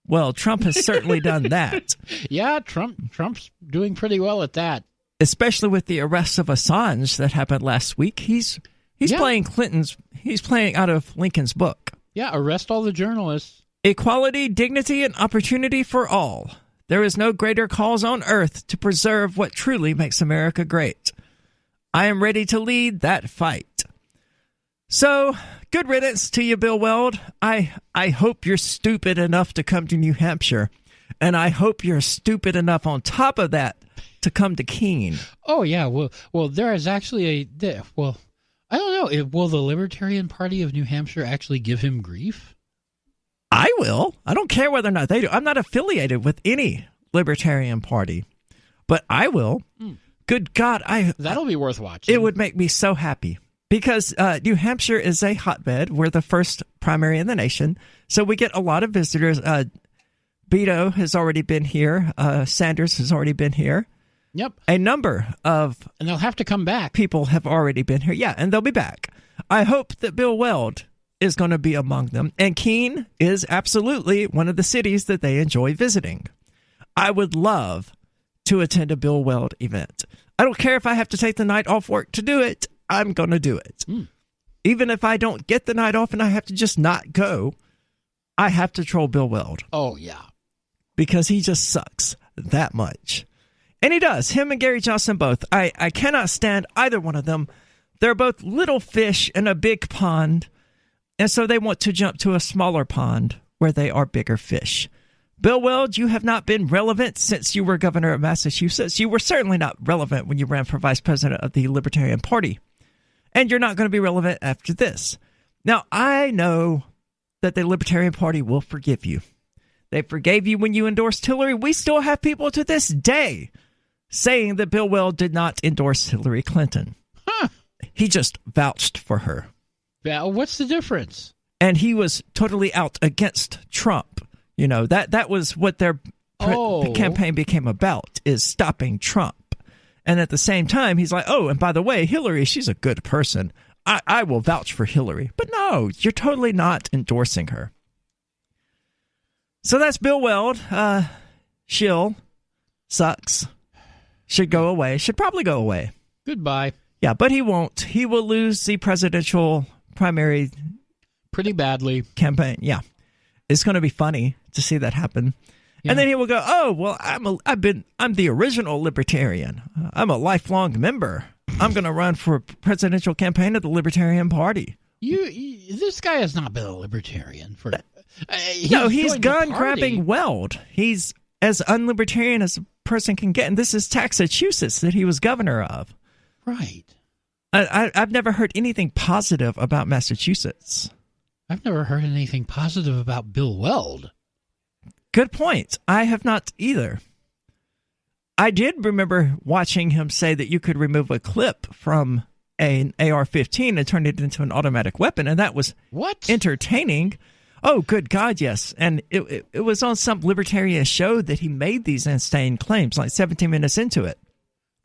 Well, Trump has certainly done that. Yeah, Trump's doing pretty well at that. Especially with the arrest of Assange that happened last week. He's playing out of Lincoln's book. Yeah, arrest all the journalists. Equality, dignity, and opportunity for all. There is no greater cause on earth to preserve what truly makes America great. I am ready to lead that fight. So, good riddance to you, Bill Weld. I hope you're stupid enough to come to New Hampshire. And I hope you're stupid enough on top of that to come to Keene. Oh, yeah. Well, there is actually I don't know. Will the Libertarian Party of New Hampshire actually give him grief? I will. I don't care whether or not they do. I'm not affiliated with any Libertarian Party, but I will. Good God. That'll be worth watching. It would make me so happy because New Hampshire is a hotbed. We're the first primary in the nation, so we get a lot of visitors. Beto has already been here. Sanders has already been here. Yep. A number of... And they'll have to come back. People have already been here. Yeah, and they'll be back. I hope that Bill Weld is going to be among them. And Keene is absolutely one of the cities that they enjoy visiting. I would love to attend a Bill Weld event. I don't care if I have to take the night off work to do it. I'm going to do it. Even if I don't get the night off and I have to just not go, I have to troll Bill Weld. Oh, yeah. Because he just sucks that much. And he does. Him and Gary Johnson both. I cannot stand either one of them. They're both little fish in a big pond, and so they want to jump to a smaller pond where they are bigger fish. Bill Weld, you have not been relevant since you were governor of Massachusetts. You were certainly not relevant when you ran for vice president of the Libertarian Party. And you're not going to be relevant after this. Now, I know that the Libertarian Party will forgive you. They forgave you when you endorsed Hillary. We still have people to this day saying that Bill Weld did not endorse Hillary Clinton. Huh. He just vouched for her. Yeah, what's the difference? And he was totally out against Trump. You know, that was what their campaign became about, is stopping Trump. And at the same time, he's like, oh, and by the way, Hillary, she's a good person. I will vouch for Hillary. But no, you're totally not endorsing her. So that's Bill Weld. Shill. Sucks. Should go away. Should probably go away. Goodbye. Yeah, but he won't. He will lose the presidential primary pretty badly. Campaign. Yeah. It's going to be funny to see that happen. Yeah. And then he will go, oh, well, I'm the original libertarian. I'm a lifelong member. I'm going to run for a presidential campaign of the Libertarian Party. This guy has not been a libertarian for. He's gun-grabbing Weld. He's as unlibertarian as a person can get, and this is Massachusetts that he was governor of. Right. I've never heard anything positive about Massachusetts. I've never heard anything positive about Bill Weld. Good point. I have not either. I did remember watching him say that you could remove a clip from an AR-15 and turn it into an automatic weapon, and that was entertaining. Oh, good God, yes. And it was on some libertarian show that he made these insane claims, like 17 minutes into it.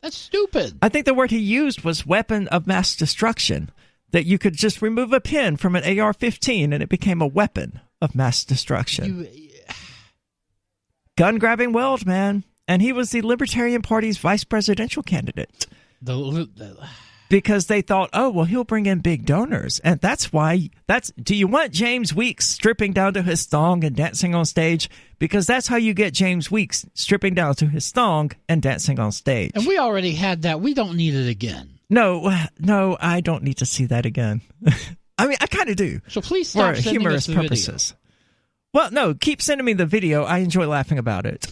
That's stupid. I think the word he used was weapon of mass destruction, that you could just remove a pin from an AR-15 and it became a weapon of mass destruction. Gun-grabbing Weld, man. And he was the Libertarian Party's vice presidential candidate. Because they thought, oh, well, he'll bring in big donors. And that's why, do you want James Weeks stripping down to his thong and dancing on stage? Because that's how you get James Weeks stripping down to his thong and dancing on stage. And we already had that. We don't need it again. No, I don't need to see that again. I mean, I kind of do. So please stop sending humorous us the purposes. Video. Well, no, keep sending me the video. I enjoy laughing about it.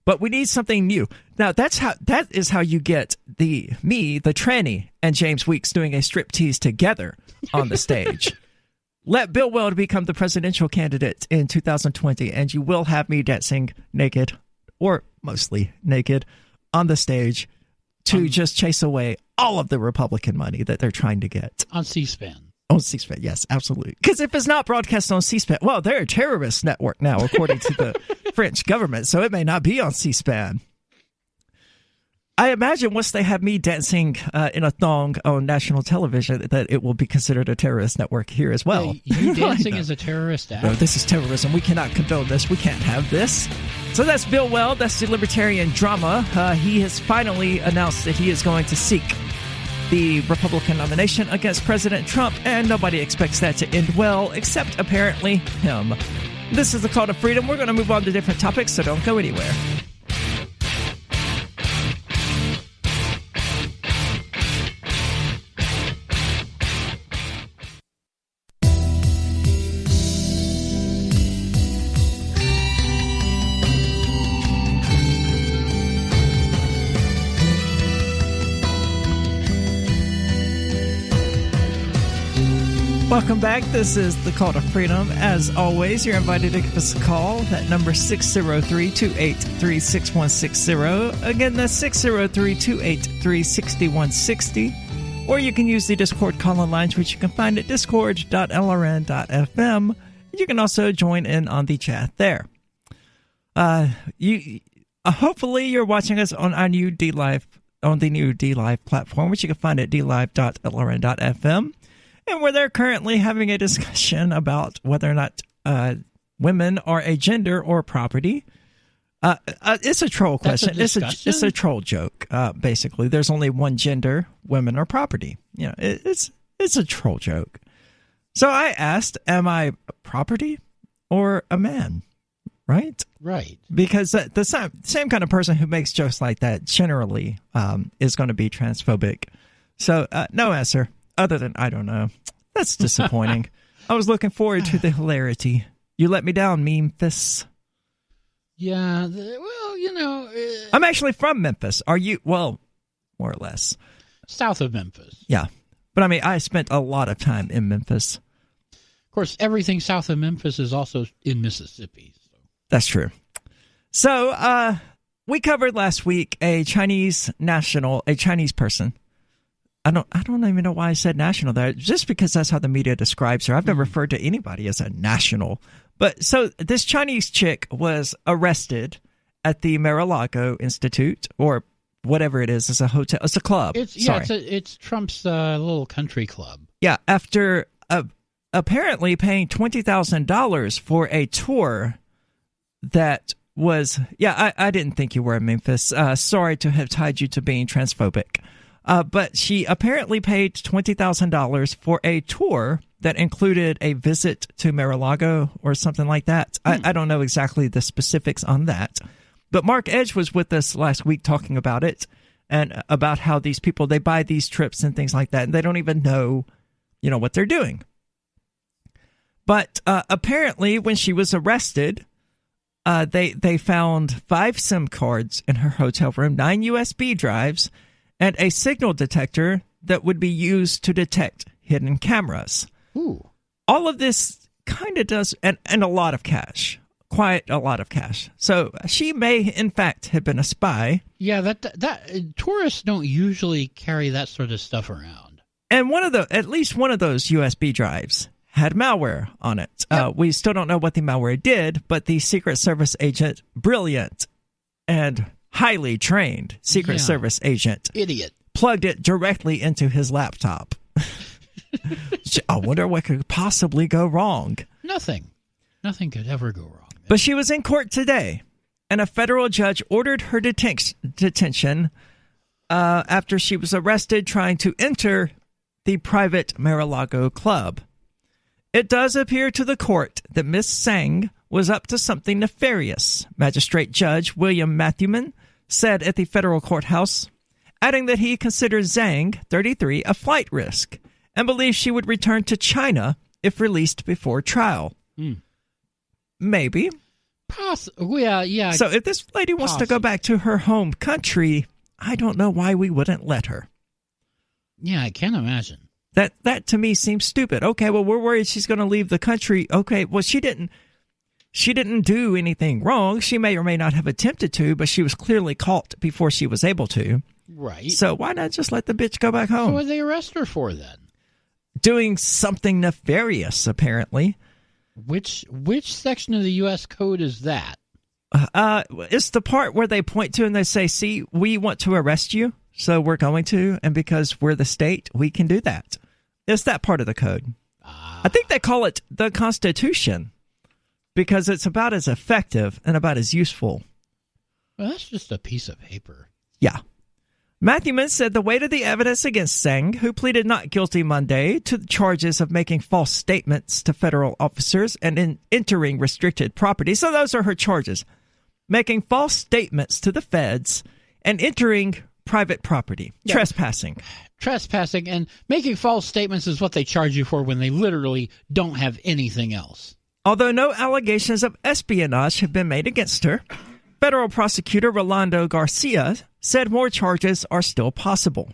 But we need something new. Now, that is how you get the tranny, and James Weeks doing a striptease together on the stage. Let Bill Weld become the presidential candidate in 2020, and you will have me dancing naked, or mostly naked, on the stage to just chase away all of the Republican money that they're trying to get. On C-SPAN. On C-SPAN, yes, absolutely. Because if it's not broadcast on C-SPAN, well, they're a terrorist network now, according to the French government, so it may not be on C-SPAN. I imagine once they have me dancing in a thong on national television, that it will be considered a terrorist network here as well. Hey, you dancing is a terrorist act. No, this is terrorism. We cannot condone this. We can't have this. So that's Bill Weld. That's the libertarian drama. He has finally announced that he is going to seek the Republican nomination against President Trump, and nobody expects that to end well, except apparently him. This is the Call to Freedom. We're going to move on to different topics, so don't go anywhere. Welcome back. This is the Call to Freedom. As always, you're invited to give us a call. That number is 603-283-6160. Again, that's 603-283-6160. Or you can use the Discord call-in lines, which you can find at discord.lrn.fm. You can also join in on the chat there. Hopefully, you're watching us on our new D-Live, on the new D-Live platform, which you can find at dlive.lrn.fm. And where they're currently having a discussion about whether or not women are a gender or property. It's a troll question. It's a troll joke. Basically, there's only one gender: women are property. You know, it's a troll joke. So I asked, "Am I property or a man?" Right. Right. Because the same kind of person who makes jokes like that generally is going to be transphobic. So no answer other than I don't know. That's disappointing. I was looking forward to the hilarity. You let me down, Memphis. Yeah, well, you know. I'm actually from Memphis. Are you? Well, more or less. South of Memphis. Yeah. But I mean, I spent a lot of time in Memphis. Of course, everything south of Memphis is also in Mississippi. So. That's true. So, we covered last week a Chinese person. I don't even know why I said national there, just because that's how the media describes her. I've never referred to anybody as a national. But so this Chinese chick was arrested at the Mar-a-Lago Institute, or whatever it is. It's a hotel. It's a club. It's Trump's little country club. Yeah, after apparently paying $20,000 for a tour that was. Yeah, I didn't think you were in Memphis. Sorry to have tied you to being transphobic. But she apparently paid $20,000 for a tour that included a visit to Mar-a-Lago or something like that. I don't know exactly the specifics on that. But Mark Edge was with us last week talking about it and about how these people, they buy these trips and things like that, and they don't even know, what they're doing. But apparently when she was arrested, they found 5 SIM cards in her hotel room, 9 USB drives, and a signal detector that would be used to detect hidden cameras. Ooh. All of this kind of does, and a lot of cash. Quite a lot of cash. So she may, in fact, have been a spy. Yeah, that tourists don't usually carry that sort of stuff around. And at least one of those USB drives had malware on it. Yep. We still don't know what the malware did, but the Secret Service agent, brilliant and highly trained Secret Service agent, idiot, plugged it directly into his laptop. I wonder what could possibly go wrong. Nothing could ever go wrong. But she was in court today, and a federal judge ordered her detention after she was arrested trying to enter the private Mar-a-Lago club. It does appear to the court that Miss Tsang was up to something nefarious, Magistrate Judge William Matthewman said at the federal courthouse, adding that he considers Zhang, 33, a flight risk and believes she would return to China if released before trial. Maybe. Yeah. So if this lady wants to go back to her home country, I don't know why we wouldn't let her. Yeah, I can't imagine. That to me seems stupid. Okay, well, we're worried she's going to leave the country. Okay, well, she didn't do anything wrong. She may or may not have attempted to, but she was clearly caught before she was able to. Right. So why not just let the bitch go back home? So what did they arrest her for then? Doing something nefarious, apparently. Which section of the U.S. Code is that? It's the part where they point to and they say, see, we want to arrest you, so we're going to, and because we're the state, we can do that. It's that part of the code. I think they call it the Constitution because it's about as effective and about as useful. Well, that's just a piece of paper. Yeah. Matthewman said the weight of the evidence against Tsang, who pleaded not guilty Monday to the charges of making false statements to federal officers and entering restricted property. So those are her charges. Making false statements to the feds and entering private property. Yeah. Trespassing and making false statements is what they charge you for when they literally don't have anything else. Although no allegations of espionage have been made against her, federal prosecutor Rolando Garcia said more charges are still possible.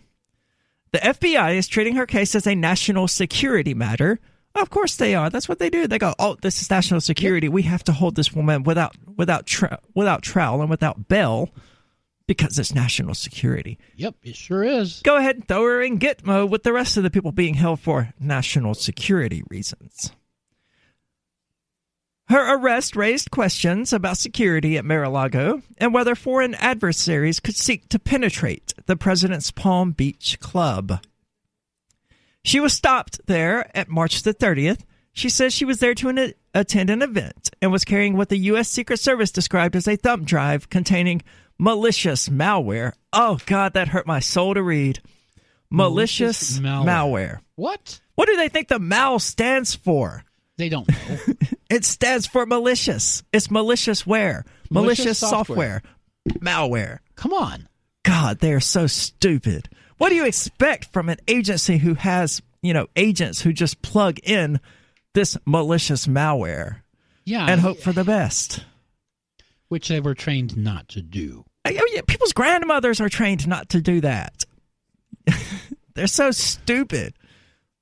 The FBI is treating her case as a national security matter. Of course they are. That's what they do. They go, oh, this is national security. Yep. We have to hold this woman without trial and without bail because it's national security. Yep, it sure is. Go ahead and throw her in Gitmo with the rest of the people being held for national security reasons. Her arrest raised questions about security at Mar-a-Lago and whether foreign adversaries could seek to penetrate the president's Palm Beach club. She was stopped there at March the 30th. She says she was there to attend an event and was carrying what the U.S. Secret Service described as a thumb drive containing malicious malware. Oh, God, that hurt my soul to read. Malicious malware. What? What do they think the MAL stands for? They don't know. It stands for malicious. It's malicious ware. Malicious software. Malware. Come on. God, they are so stupid. What do you expect from an agency who has, agents who just plug in this malicious malware and hope for the best? Which they were trained not to do. People's grandmothers are trained not to do that. They're so stupid.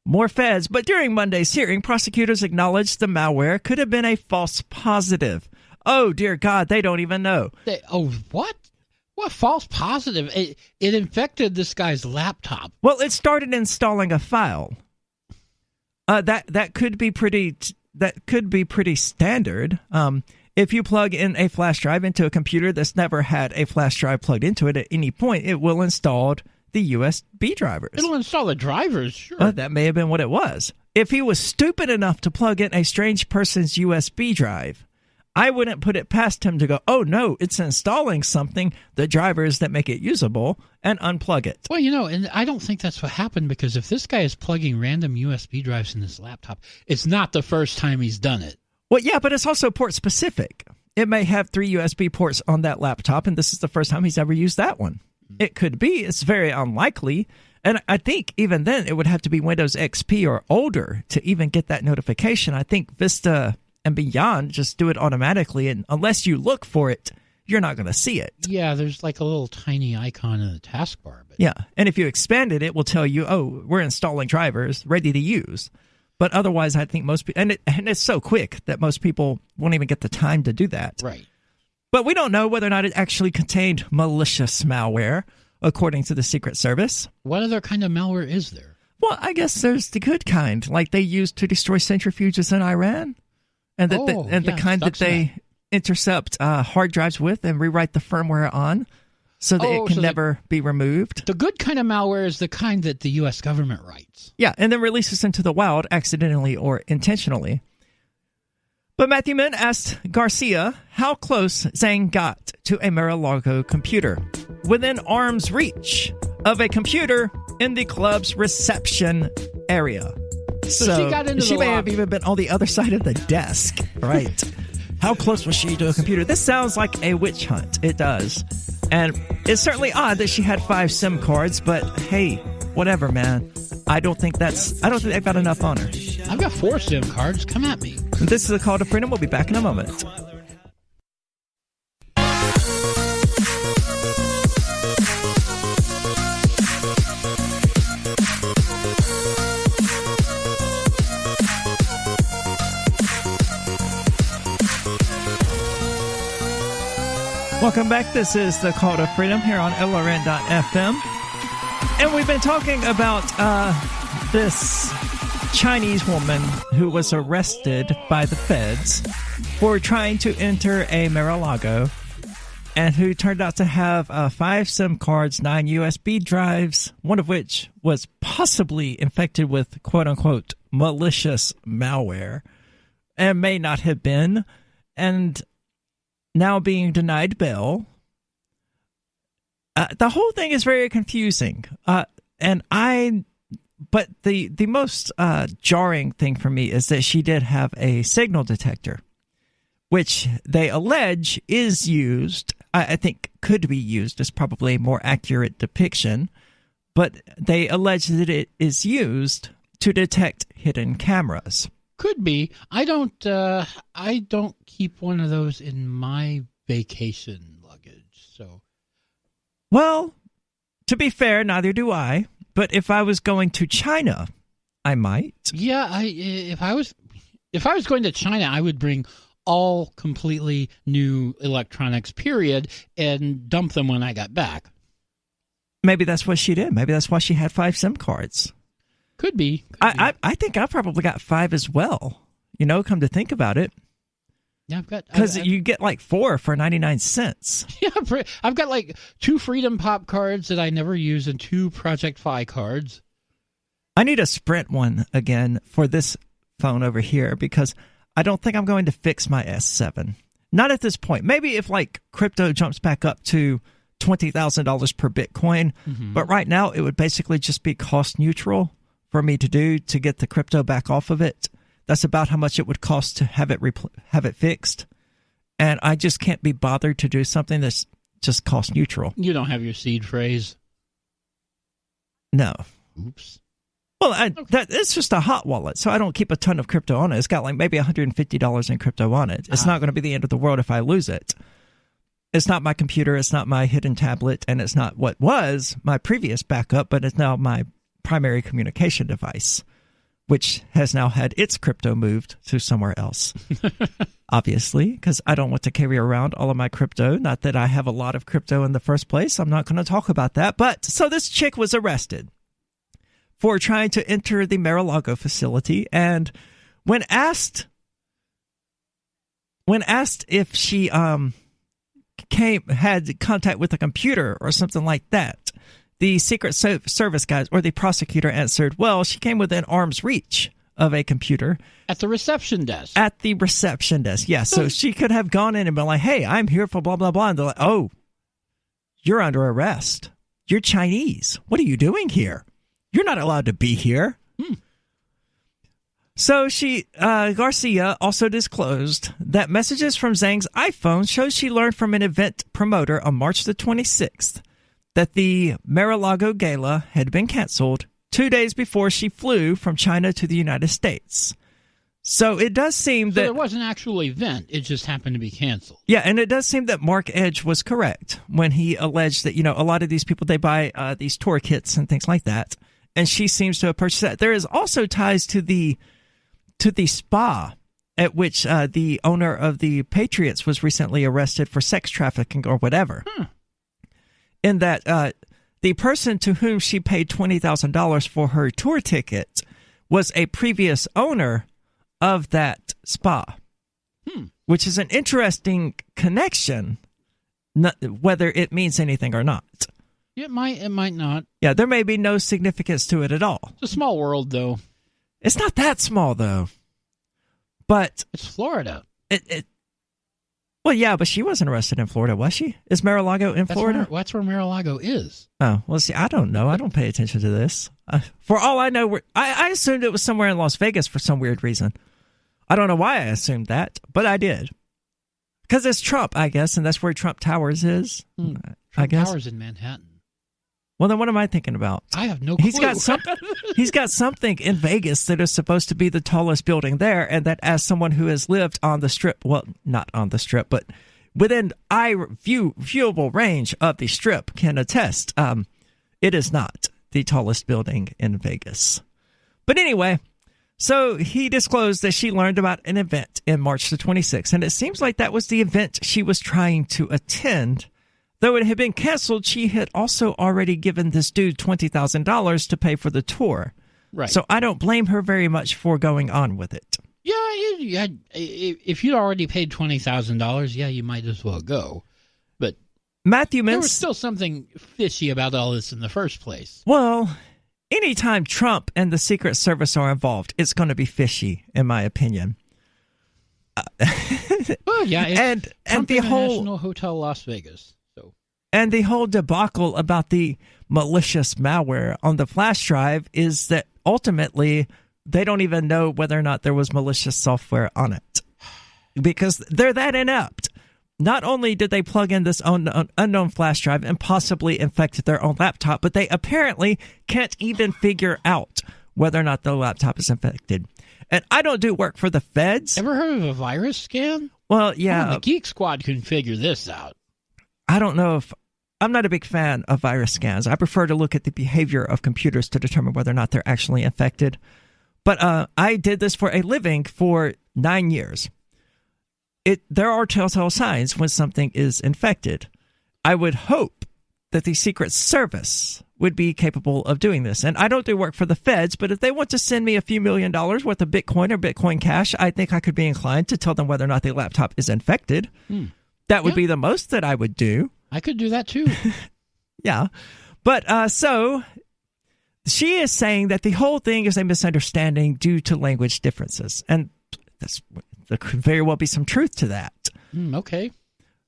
More feds. But during Monday's hearing, prosecutors acknowledged the malware could have been a false positive. Oh, dear God, they don't even know. What? What false positive? It infected this guy's laptop. Well, it started installing a file. That could be pretty standard. If you plug in a flash drive into a computer that's never had a flash drive plugged into it at any point, it will install the USB drivers. It'll install the drivers, sure. That may have been what it was. If he was stupid enough to plug in a strange person's USB drive, I wouldn't put it past him to go, oh no, it's installing something, the drivers that make it usable, and unplug it. Well, and I don't think that's what happened, because if this guy is plugging random USB drives in his laptop, it's not the first time he's done it. Well, yeah, but it's also port specific. It may have 3 USB ports on that laptop, and this is the first time he's ever used that one. It could be. It's very unlikely. And I think even then it would have to be Windows XP or older to even get that notification. I think Vista and beyond just do it automatically, and unless you look for it, you're not going to see it. Yeah, there's like a little tiny icon in the taskbar. Yeah, and if you expand it, it will tell you, oh, we're installing drivers ready to use. But otherwise, I think most people, and it's so quick that most people won't even get the time to do that. Right. But we don't know whether or not it actually contained malicious malware, according to the Secret Service. What other kind of malware is there? Well, I guess there's the good kind, like they used to destroy centrifuges in Iran. And the kind that they intercept hard drives with and rewrite the firmware on so that it can never be removed. The good kind of malware is the kind that the U.S. government writes. Yeah, and then releases into the wild accidentally or intentionally. But Matthew Min asked Garcia how close Zhang got to a Mar-a-Lago computer. Within arm's reach of a computer in the club's reception area. So she got into she the may lobby. have even been on the other side of the desk. Right. How close was she to a computer? This sounds like a witch hunt. It does. And it's certainly odd that she had 5 SIM cards, but hey, whatever, man. I don't think they've got enough on her. I've got 4 SIM cards. Come at me. This is a Call to Freedom. We'll be back in a moment. Welcome back. This is the Call to Freedom here on LRN.FM. And we've been talking about this Chinese woman who was arrested by the feds for trying to enter a Mar-a-Lago and who turned out to have 5 SIM cards, 9 USB drives, one of which was possibly infected with quote-unquote malicious malware and may not have been, and now being denied bail. The whole thing is very confusing. But the most jarring thing for me is that she did have a signal detector, which they allege is used, I think could be used is probably a more accurate depiction, but they allege that it is used to detect hidden cameras. Could be. I don't keep one of those in my vacation luggage. So, well, to be fair, neither do I. But if I was going to China, I might. Yeah, if I was going to China, I would bring all completely new electronics, period, and dump them when I got back. Maybe that's what she did. Maybe that's why she had 5 SIM cards. Could be. I think I probably got 5 as well. Come to think about it. Yeah, because you get like 4 for 99 cents. Yeah, I've got like 2 Freedom Pop cards that I never use and 2 Project Fi cards. I need a Sprint one again for this phone over here because I don't think I'm going to fix my S7. Not at this point. Maybe if like crypto jumps back up to $20,000 per Bitcoin, but right now it would basically just be cost neutral for me to do to get the crypto back off of it. That's about how much it would cost to have it fixed. And I just can't be bothered to do something that's just cost neutral. You don't have your seed phrase. No. Oops. Well, it's just a hot wallet, so I don't keep a ton of crypto on it. It's got like maybe $150 in crypto on it. It's not going to be the end of the world if I lose it. It's not my computer, it's not my hidden tablet, and it's not what was my previous backup, but it's now my primary communication device, which has now had its crypto moved to somewhere else. Obviously, because I don't want to carry around all of my crypto. Not that I have a lot of crypto in the first place. I'm not going to talk about that. But so this chick was arrested for trying to enter the Mar-a-Lago facility, and when asked if she had contact with a computer or something like that, the Secret Service guys or the prosecutor answered, well, she came within arm's reach of a computer. At the reception desk. At the reception desk, yes. So she could have gone in and been like, hey, I'm here for blah, blah, blah. And they're like, oh, you're under arrest. You're Chinese. What are you doing here? You're not allowed to be here. So Garcia also disclosed that messages from Zhang's iPhone showed she learned from an event promoter on March the 26th that the Mar-a-Lago Gala had been canceled 2 days before she flew from China to the United States. So it does seem that... So there was an actual event. It just happened to be canceled. Yeah, and it does seem that Mark Edge was correct when he alleged that, a lot of these people, they buy these tour kits and things like that. And she seems to have purchased that. There is also ties to the spa at which the owner of the Patriots was recently arrested for sex trafficking or whatever. In that the person to whom she paid $20,000 for her tour ticket was a previous owner of that spa, which is an interesting connection, whether it means anything or not. It might not. Yeah, there may be no significance to it at all. It's a small world, though. It's not that small, though. But it's Florida. Well, yeah, but she wasn't arrested in Florida, was she? Is Mar-a-Lago in Florida? That's where Mar-a-Lago is. Oh, well, see, I don't know. I don't pay attention to this. For all I know, I assumed it was somewhere in Las Vegas for some weird reason. I don't know why I assumed that, but I did. Because it's Trump, I guess, and that's where Trump Towers is. Trump Towers in Manhattan. Well, then what am I thinking about? I have no clue. He's got something in Vegas that is supposed to be the tallest building there, and that as someone who has lived on the Strip, well, not on the Strip, but within viewable range of the Strip can attest, it is not the tallest building in Vegas. But anyway, so he disclosed that she learned about an event in March the 26th, and it seems like that was the event she was trying to attend. Though it had been canceled, she had also already given this dude $20,000 to pay for the tour. Right. So I don't blame her very much for going on with it. Yeah, if you'd already paid $20,000, yeah, you might as well go. But Matthew there was still something fishy about all this in the first place. Well, anytime Trump and the Secret Service are involved, it's going to be fishy, in my opinion. Well, yeah, and the whole Hotel Las Vegas. And the whole debacle about the malicious malware on the flash drive is that ultimately they don't even know whether or not there was malicious software on it because they're that inept. Not only did they plug in this unknown flash drive and possibly infect their own laptop, but they apparently can't even figure out whether or not the laptop is infected. And I don't do work for the feds. Ever heard of a virus scan? Well, yeah. The Geek Squad can figure this out. I don't know if I'm not a big fan of virus scans. I prefer to look at the behavior of computers to determine whether or not they're actually infected. But I did this for a living for 9 years. There are telltale signs when something is infected. I would hope that the Secret Service would be capable of doing this. And I don't do work for the feds, but if they want to send me a few $1 million worth of Bitcoin or Bitcoin Cash, I think I could be inclined to tell them whether or not the laptop is infected. That would be the most that I would do. I could do that too. Yeah. But so she is saying that the whole thing is a misunderstanding due to language differences. And there could very well be some truth to that. Okay.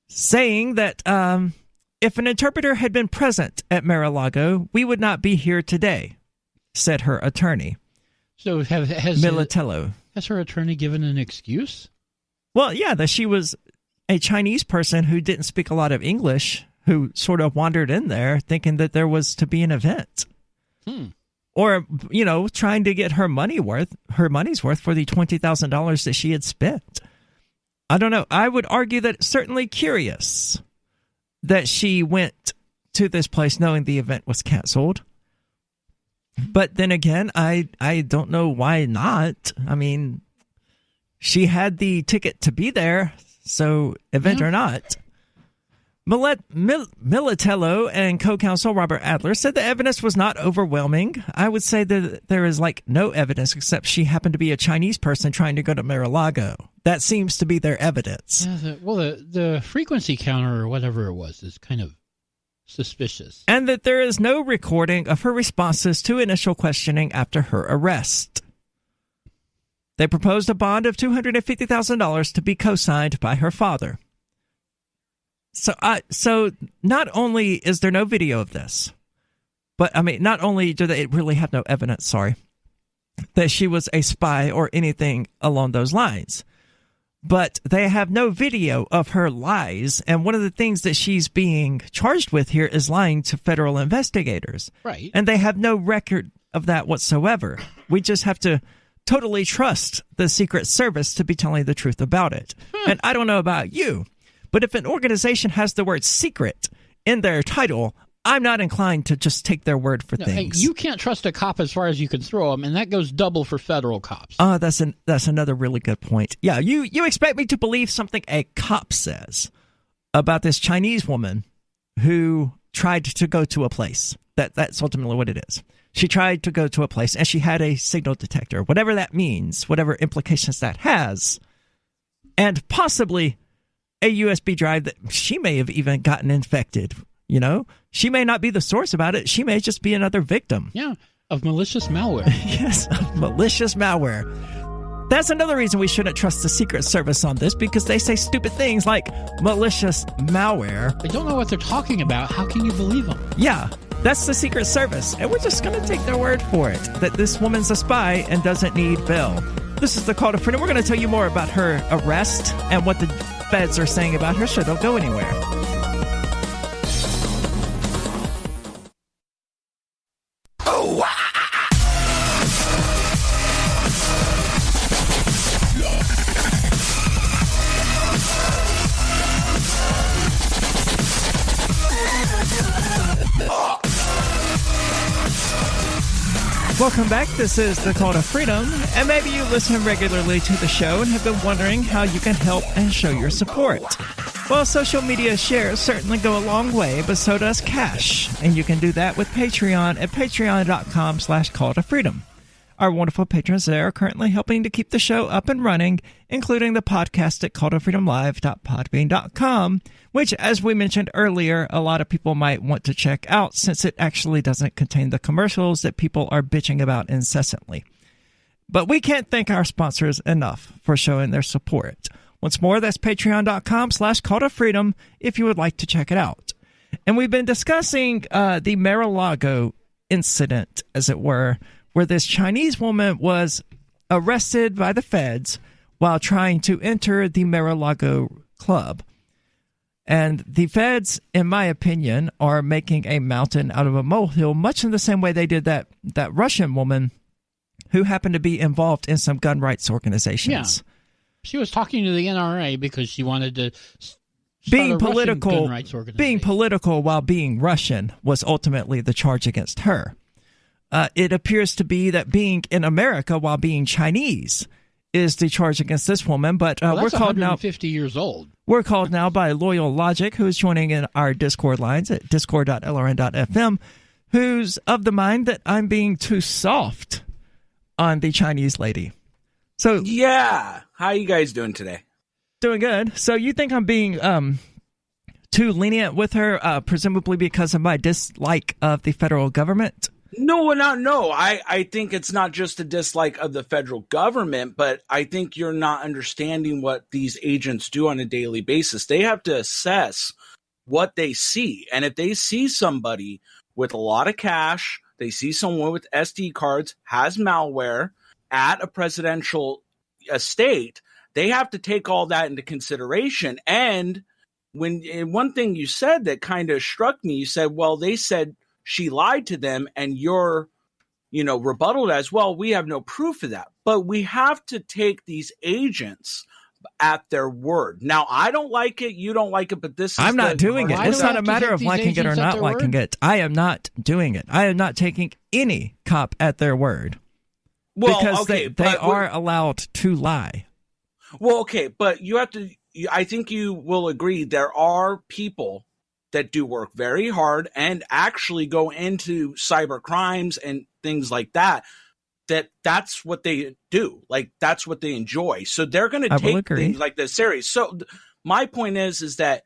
Saying that if an interpreter had been present at Mar-a-Lago, we would not be here today, said her attorney. So has her attorney given an excuse? Well, yeah, that she was a Chinese person who didn't speak a lot of English, who sort of wandered in there thinking that there was to be an event. Or, trying to get her money's worth for the $20,000 that she had spent. I don't know. I would argue that it's certainly curious that she went to this place knowing the event was canceled. But then again, I don't know why not. I mean, she had the ticket to be there, so event or not. Militello and co-counsel Robert Adler said the evidence was not overwhelming. I would say that there is no evidence except she happened to be a Chinese person trying to go to Mar-a-Lago. That seems to be their evidence. Yeah, the frequency counter or whatever it was is kind of suspicious. And that there is no recording of her responses to initial questioning after her arrest. They proposed a bond of $250,000 to be co-signed by her father. So not only is there no video of this, but not only do they really have no evidence, that she was a spy or anything along those lines, but they have no video of her lies. And one of the things that she's being charged with here is lying to federal investigators. Right. And they have no record of that whatsoever. We just have to totally trust the Secret Service to be telling the truth about it. And I don't know about you, but if an organization has the word secret in their title, I'm not inclined to just take their word for things. You can't trust a cop as far as you can throw them, and that goes double for federal cops. That's another really good point. Yeah, you expect me to believe something a cop says about this Chinese woman who tried to go to a place. That's ultimately what it is. She tried to go to a place, and she had a signal detector, whatever that means, whatever implications that has, and possibly a USB drive that she may have even gotten infected. She may not be the source about it. She may just be another victim. Yeah, of malicious malware. Yes, of malicious malware. That's another reason we shouldn't trust the Secret Service on this, because they say stupid things like malicious malware. They don't know what they're talking about. How can you believe them? Yeah, that's the Secret Service, and we're just going to take their word for it, that this woman's a spy and doesn't need bail. This is the Call to Freedom. We're going to tell you more about her arrest and what the feds are saying about her, so don't go anywhere. Welcome back. This is the Call to Freedom, and maybe you listen regularly to the show and have been wondering how you can help and show your support. Well, social media shares certainly go a long way, but so does cash, and you can do that with Patreon at patreon.com/call-to-freedom. Our wonderful patrons there are currently helping to keep the show up and running, including the podcast at calltofreedomlive.podbean.com, which, as we mentioned earlier, a lot of people might want to check out since it actually doesn't contain the commercials that people are bitching about incessantly. But we can't thank our sponsors enough for showing their support. Once more, that's patreon.com/call-to-freedom if you would like to check it out. And we've been discussing the Mar-a-Lago incident, as it were, where this Chinese woman was arrested by the feds while trying to enter the Mar-a-Lago club. And the feds, in my opinion, are making a mountain out of a molehill, much in the same way they did that Russian woman who happened to be involved in some gun rights organizations. Yeah. She was talking to the NRA because she wanted to being political, gun rights organization. Being political while being Russian was ultimately the charge against her. It appears to be that being in America while being Chinese is the charge against this woman. But we're called 150 years old. We're called now by Loyal Logic, who is joining in our Discord lines at discord.lrn.fm, who's of the mind that I'm being too soft on the Chinese lady. So yeah, how you guys doing today? Doing good. So you think I'm being too lenient with her, presumably because of my dislike of the federal government? No. I think it's not just a dislike of the federal government, but I think you're not understanding what these agents do on a daily basis. They have to assess what they see. And if they see somebody with a lot of cash, they see someone with SD cards, has malware at a presidential estate, they have to take all that into consideration. And one thing you said that kind of struck me, you said, well, they said she lied to them, and your, rebuttal as well. We have no proof of that, but we have to take these agents at their word. Now, I don't like it. You don't like it, but this is I'm not doing it. It's not a matter of liking it or not liking it. I am not doing it. I am not taking any cop at their word. Well, because okay, they are allowed to lie. Well, okay, but you have to, I think you will agree there are people that do work very hard and actually go into cyber crimes and things like that. That's what they do. Like, that's what they enjoy. So they're going to take things like this serious. So my point is that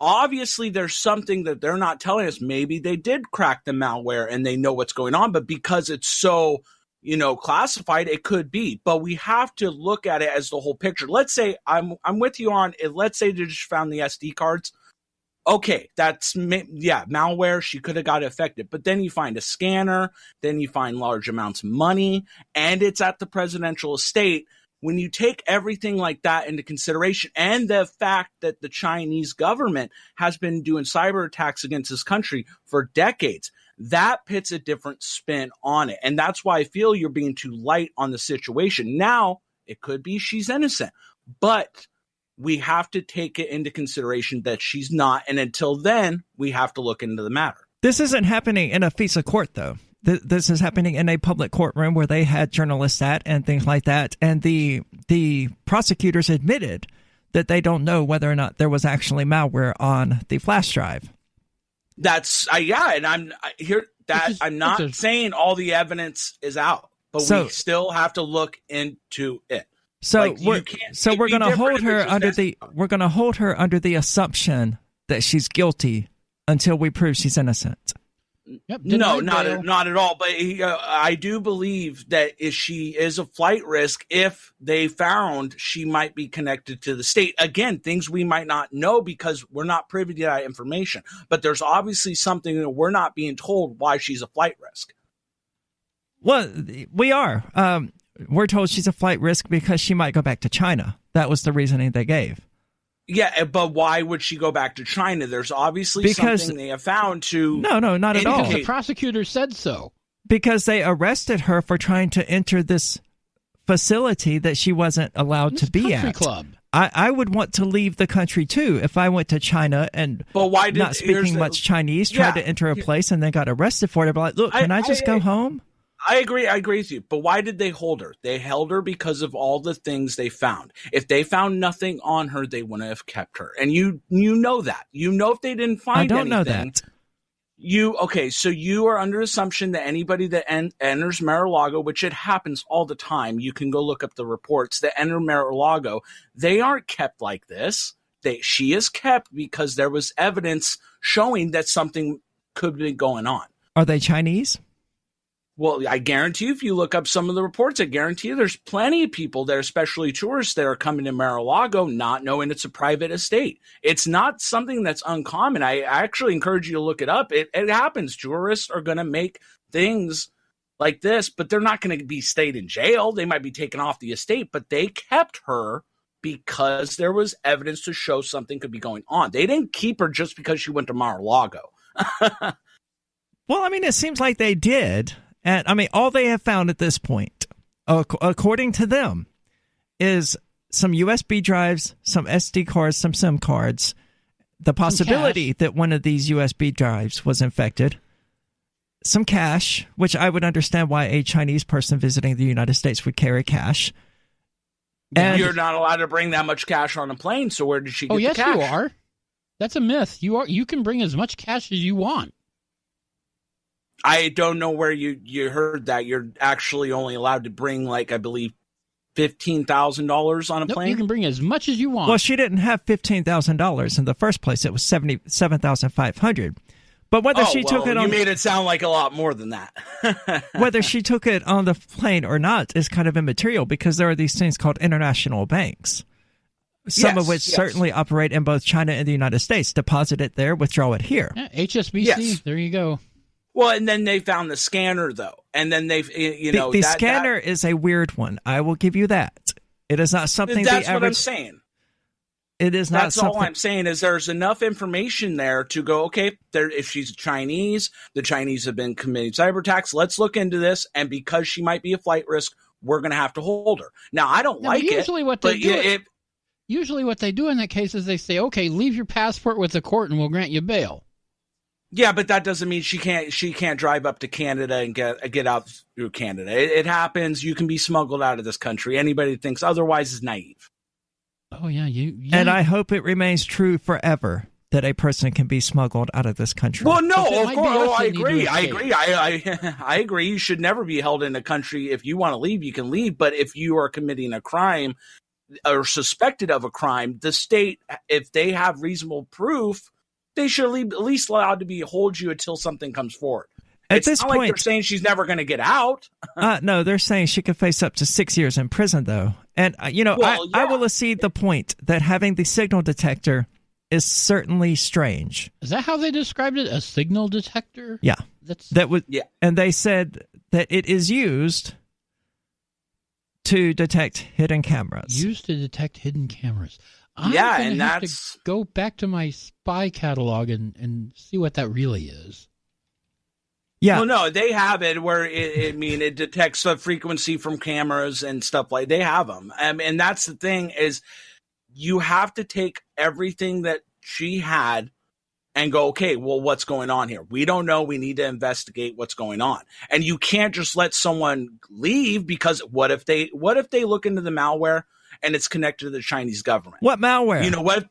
obviously there's something that they're not telling us. Maybe they did crack the malware and they know what's going on, but because it's so, classified, it could be. But we have to look at it as the whole picture. Let's say I'm with you on it. Let's say they just found the SD cards. Okay, that's, malware. She could have got affected. But then you find a scanner, then you find large amounts of money, and it's at the presidential estate. When you take everything like that into consideration, and the fact that the Chinese government has been doing cyber attacks against this country for decades, that puts a different spin on it. And that's why I feel you're being too light on the situation. Now, it could be she's innocent, but we have to take it into consideration that she's not. And until then, we have to look into the matter. This isn't happening in a FISA court, though. This is happening in a public courtroom where they had journalists at and things like that. And the prosecutors admitted that they don't know whether or not there was actually malware on the flash drive. That's, and I'm here that I'm not saying all the evidence is out, but we still have to look into it. So we're going to hold her under the assumption that she's guilty until we prove she's innocent. Yep, no, not at all. But I do believe that if she is a flight risk, if they found she might be connected to the state. Again, things we might not know because we're not privy to that information. But there's obviously something that we're not being told why she's a flight risk. Well, we are. We're told she's a flight risk because she might go back to China. That was the reasoning they gave. Yeah, but why would she go back to China? There's obviously something they have found to... No, not at all. Because the prosecutor said so. Because they arrested her for trying to enter this facility that she wasn't allowed to be at. Club. I would want to leave the country, too, if I went to China and not speaking much Chinese, tried to enter a place and then got arrested for it. I'd be like, look, can I just go home? I agree with you. But why did they hold her? They held her because of all the things they found. If they found nothing on her, they wouldn't have kept her. And you know that. You know if they didn't find anything. I don't know that. So you are under assumption that anybody that enters Mar-a-Lago, which it happens all the time, you can go look up the reports that enter Mar-a-Lago, they aren't kept like this. She is kept because there was evidence showing that something could be going on. Are they Chinese? Well, I guarantee you, if you look up some of the reports, I guarantee you there's plenty of people there, especially tourists, that are coming to Mar-a-Lago not knowing it's a private estate. It's not something that's uncommon. I actually encourage you to look it up. It happens. Tourists are going to make things like this, but they're not going to be stayed in jail. They might be taken off the estate, but they kept her because there was evidence to show something could be going on. They didn't keep her just because she went to Mar-a-Lago. Well, I mean, it seems like they did. And I mean, all they have found at this point, according to them, is some USB drives, some SD cards, some SIM cards, the possibility that one of these USB drives was infected, some cash, which I would understand why a Chinese person visiting the United States would carry cash. And you're not allowed to bring that much cash on a plane, so where did she get the cash? Oh, yes, you are. That's a myth. You can bring as much cash as you want. I don't know where you heard that. You're actually only allowed to bring, I believe, $15,000 on a plane? You can bring as much as you want. Well, she didn't have $15,000 in the first place. It was $77,500. But whether she took it on... You made it sound like a lot more than that. Whether she took it on the plane or not is kind of immaterial because there are these things called international banks. Some of which certainly operate in both China and the United States. Deposit it there, withdraw it here. Yeah, HSBC, there you go. Well, and then they found the scanner, though. And then they've, The scanner is a weird one. I will give you that. It is not something That's what I'm saying. It is not. That's all I'm saying is there's enough information there to go, okay, if she's Chinese, the Chinese have been committing cyber attacks. Let's look into this. And because she might be a flight risk, we're going to have to hold her. Now, I don't like usually it. Usually what they do in that case is they say, okay, leave your passport with the court and we'll grant you bail. Yeah, but that doesn't mean she can't drive up to Canada and get out through Canada. It happens. You can be smuggled out of this country. Anybody that thinks otherwise is naive. Oh, yeah. And I hope it remains true forever that a person can be smuggled out of this country. Well, no, of course. Oh, I agree. I agree. You should never be held in a country. If you want to leave, you can leave. But if you are committing a crime or suspected of a crime, the state, if they have reasonable proof, they should at least allowed to hold you until something comes forward. At this point, like they're saying she's never going to get out. No, they're saying she could face up to 6 years in prison, though. And, I will accede the point that having the signal detector is certainly strange. Is that how they described it? A signal detector? Yeah. And they said that it is used to detect hidden cameras. Used to detect hidden cameras. I'm going to have to go back to my spy catalog and see what that really is. Yeah. Well, no, they have it where it detects the frequency from cameras and stuff like they have them. And that's the thing is you have to take everything that she had and go, okay, well, what's going on here? We don't know. We need to investigate what's going on. And you can't just let someone leave because what if they look into the malware and it's connected to the Chinese government? What malware? You know what?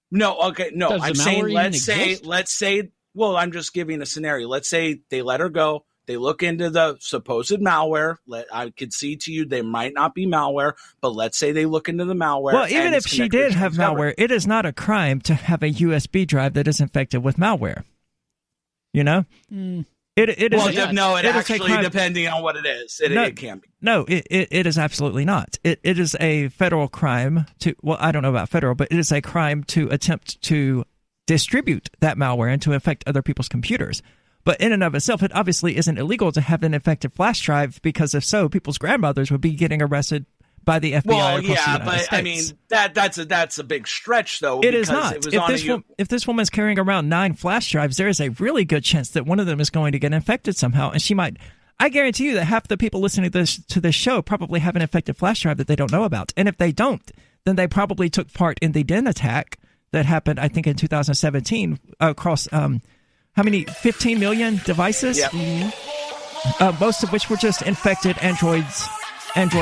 No, okay, no. I'm saying let's say well, I'm just giving a scenario. Let's say they let her go. They look into the supposed malware. I could see to you they might not be malware, but let's say they look into the malware. Well, even if she did have malware, it is not a crime to have a USB drive that is infected with malware. You know? It is depending on what it is. It can be. No, it is absolutely not. It is a federal crime I don't know about federal, but it is a crime to attempt to distribute that malware and to infect other people's computers. But in and of itself, it obviously isn't illegal to have an infected flash drive because if so, people's grandmothers would be getting arrested by the FBI across the United States. I mean, that's a big stretch, though. It is not. If this woman's carrying around 9 flash drives, there is a really good chance that one of them is going to get infected somehow, and she might. I guarantee you that half the people listening to this show probably have an infected flash drive that they don't know about, and if they don't, then they probably took part in the Den attack that happened, I think, in 2017 across how many? 15 million devices? Yeah. Most of which were just infected Android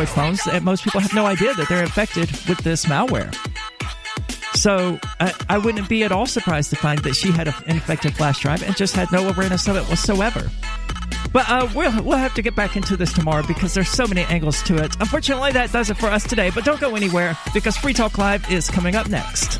phones. And most people have no idea that they're infected with this malware. So I wouldn't be at all surprised to find that she had an infected flash drive and just had no awareness of it whatsoever. But we'll have to get back into this tomorrow because there's so many angles to it. Unfortunately, that does it for us today. But don't go anywhere because Free Talk Live is coming up next.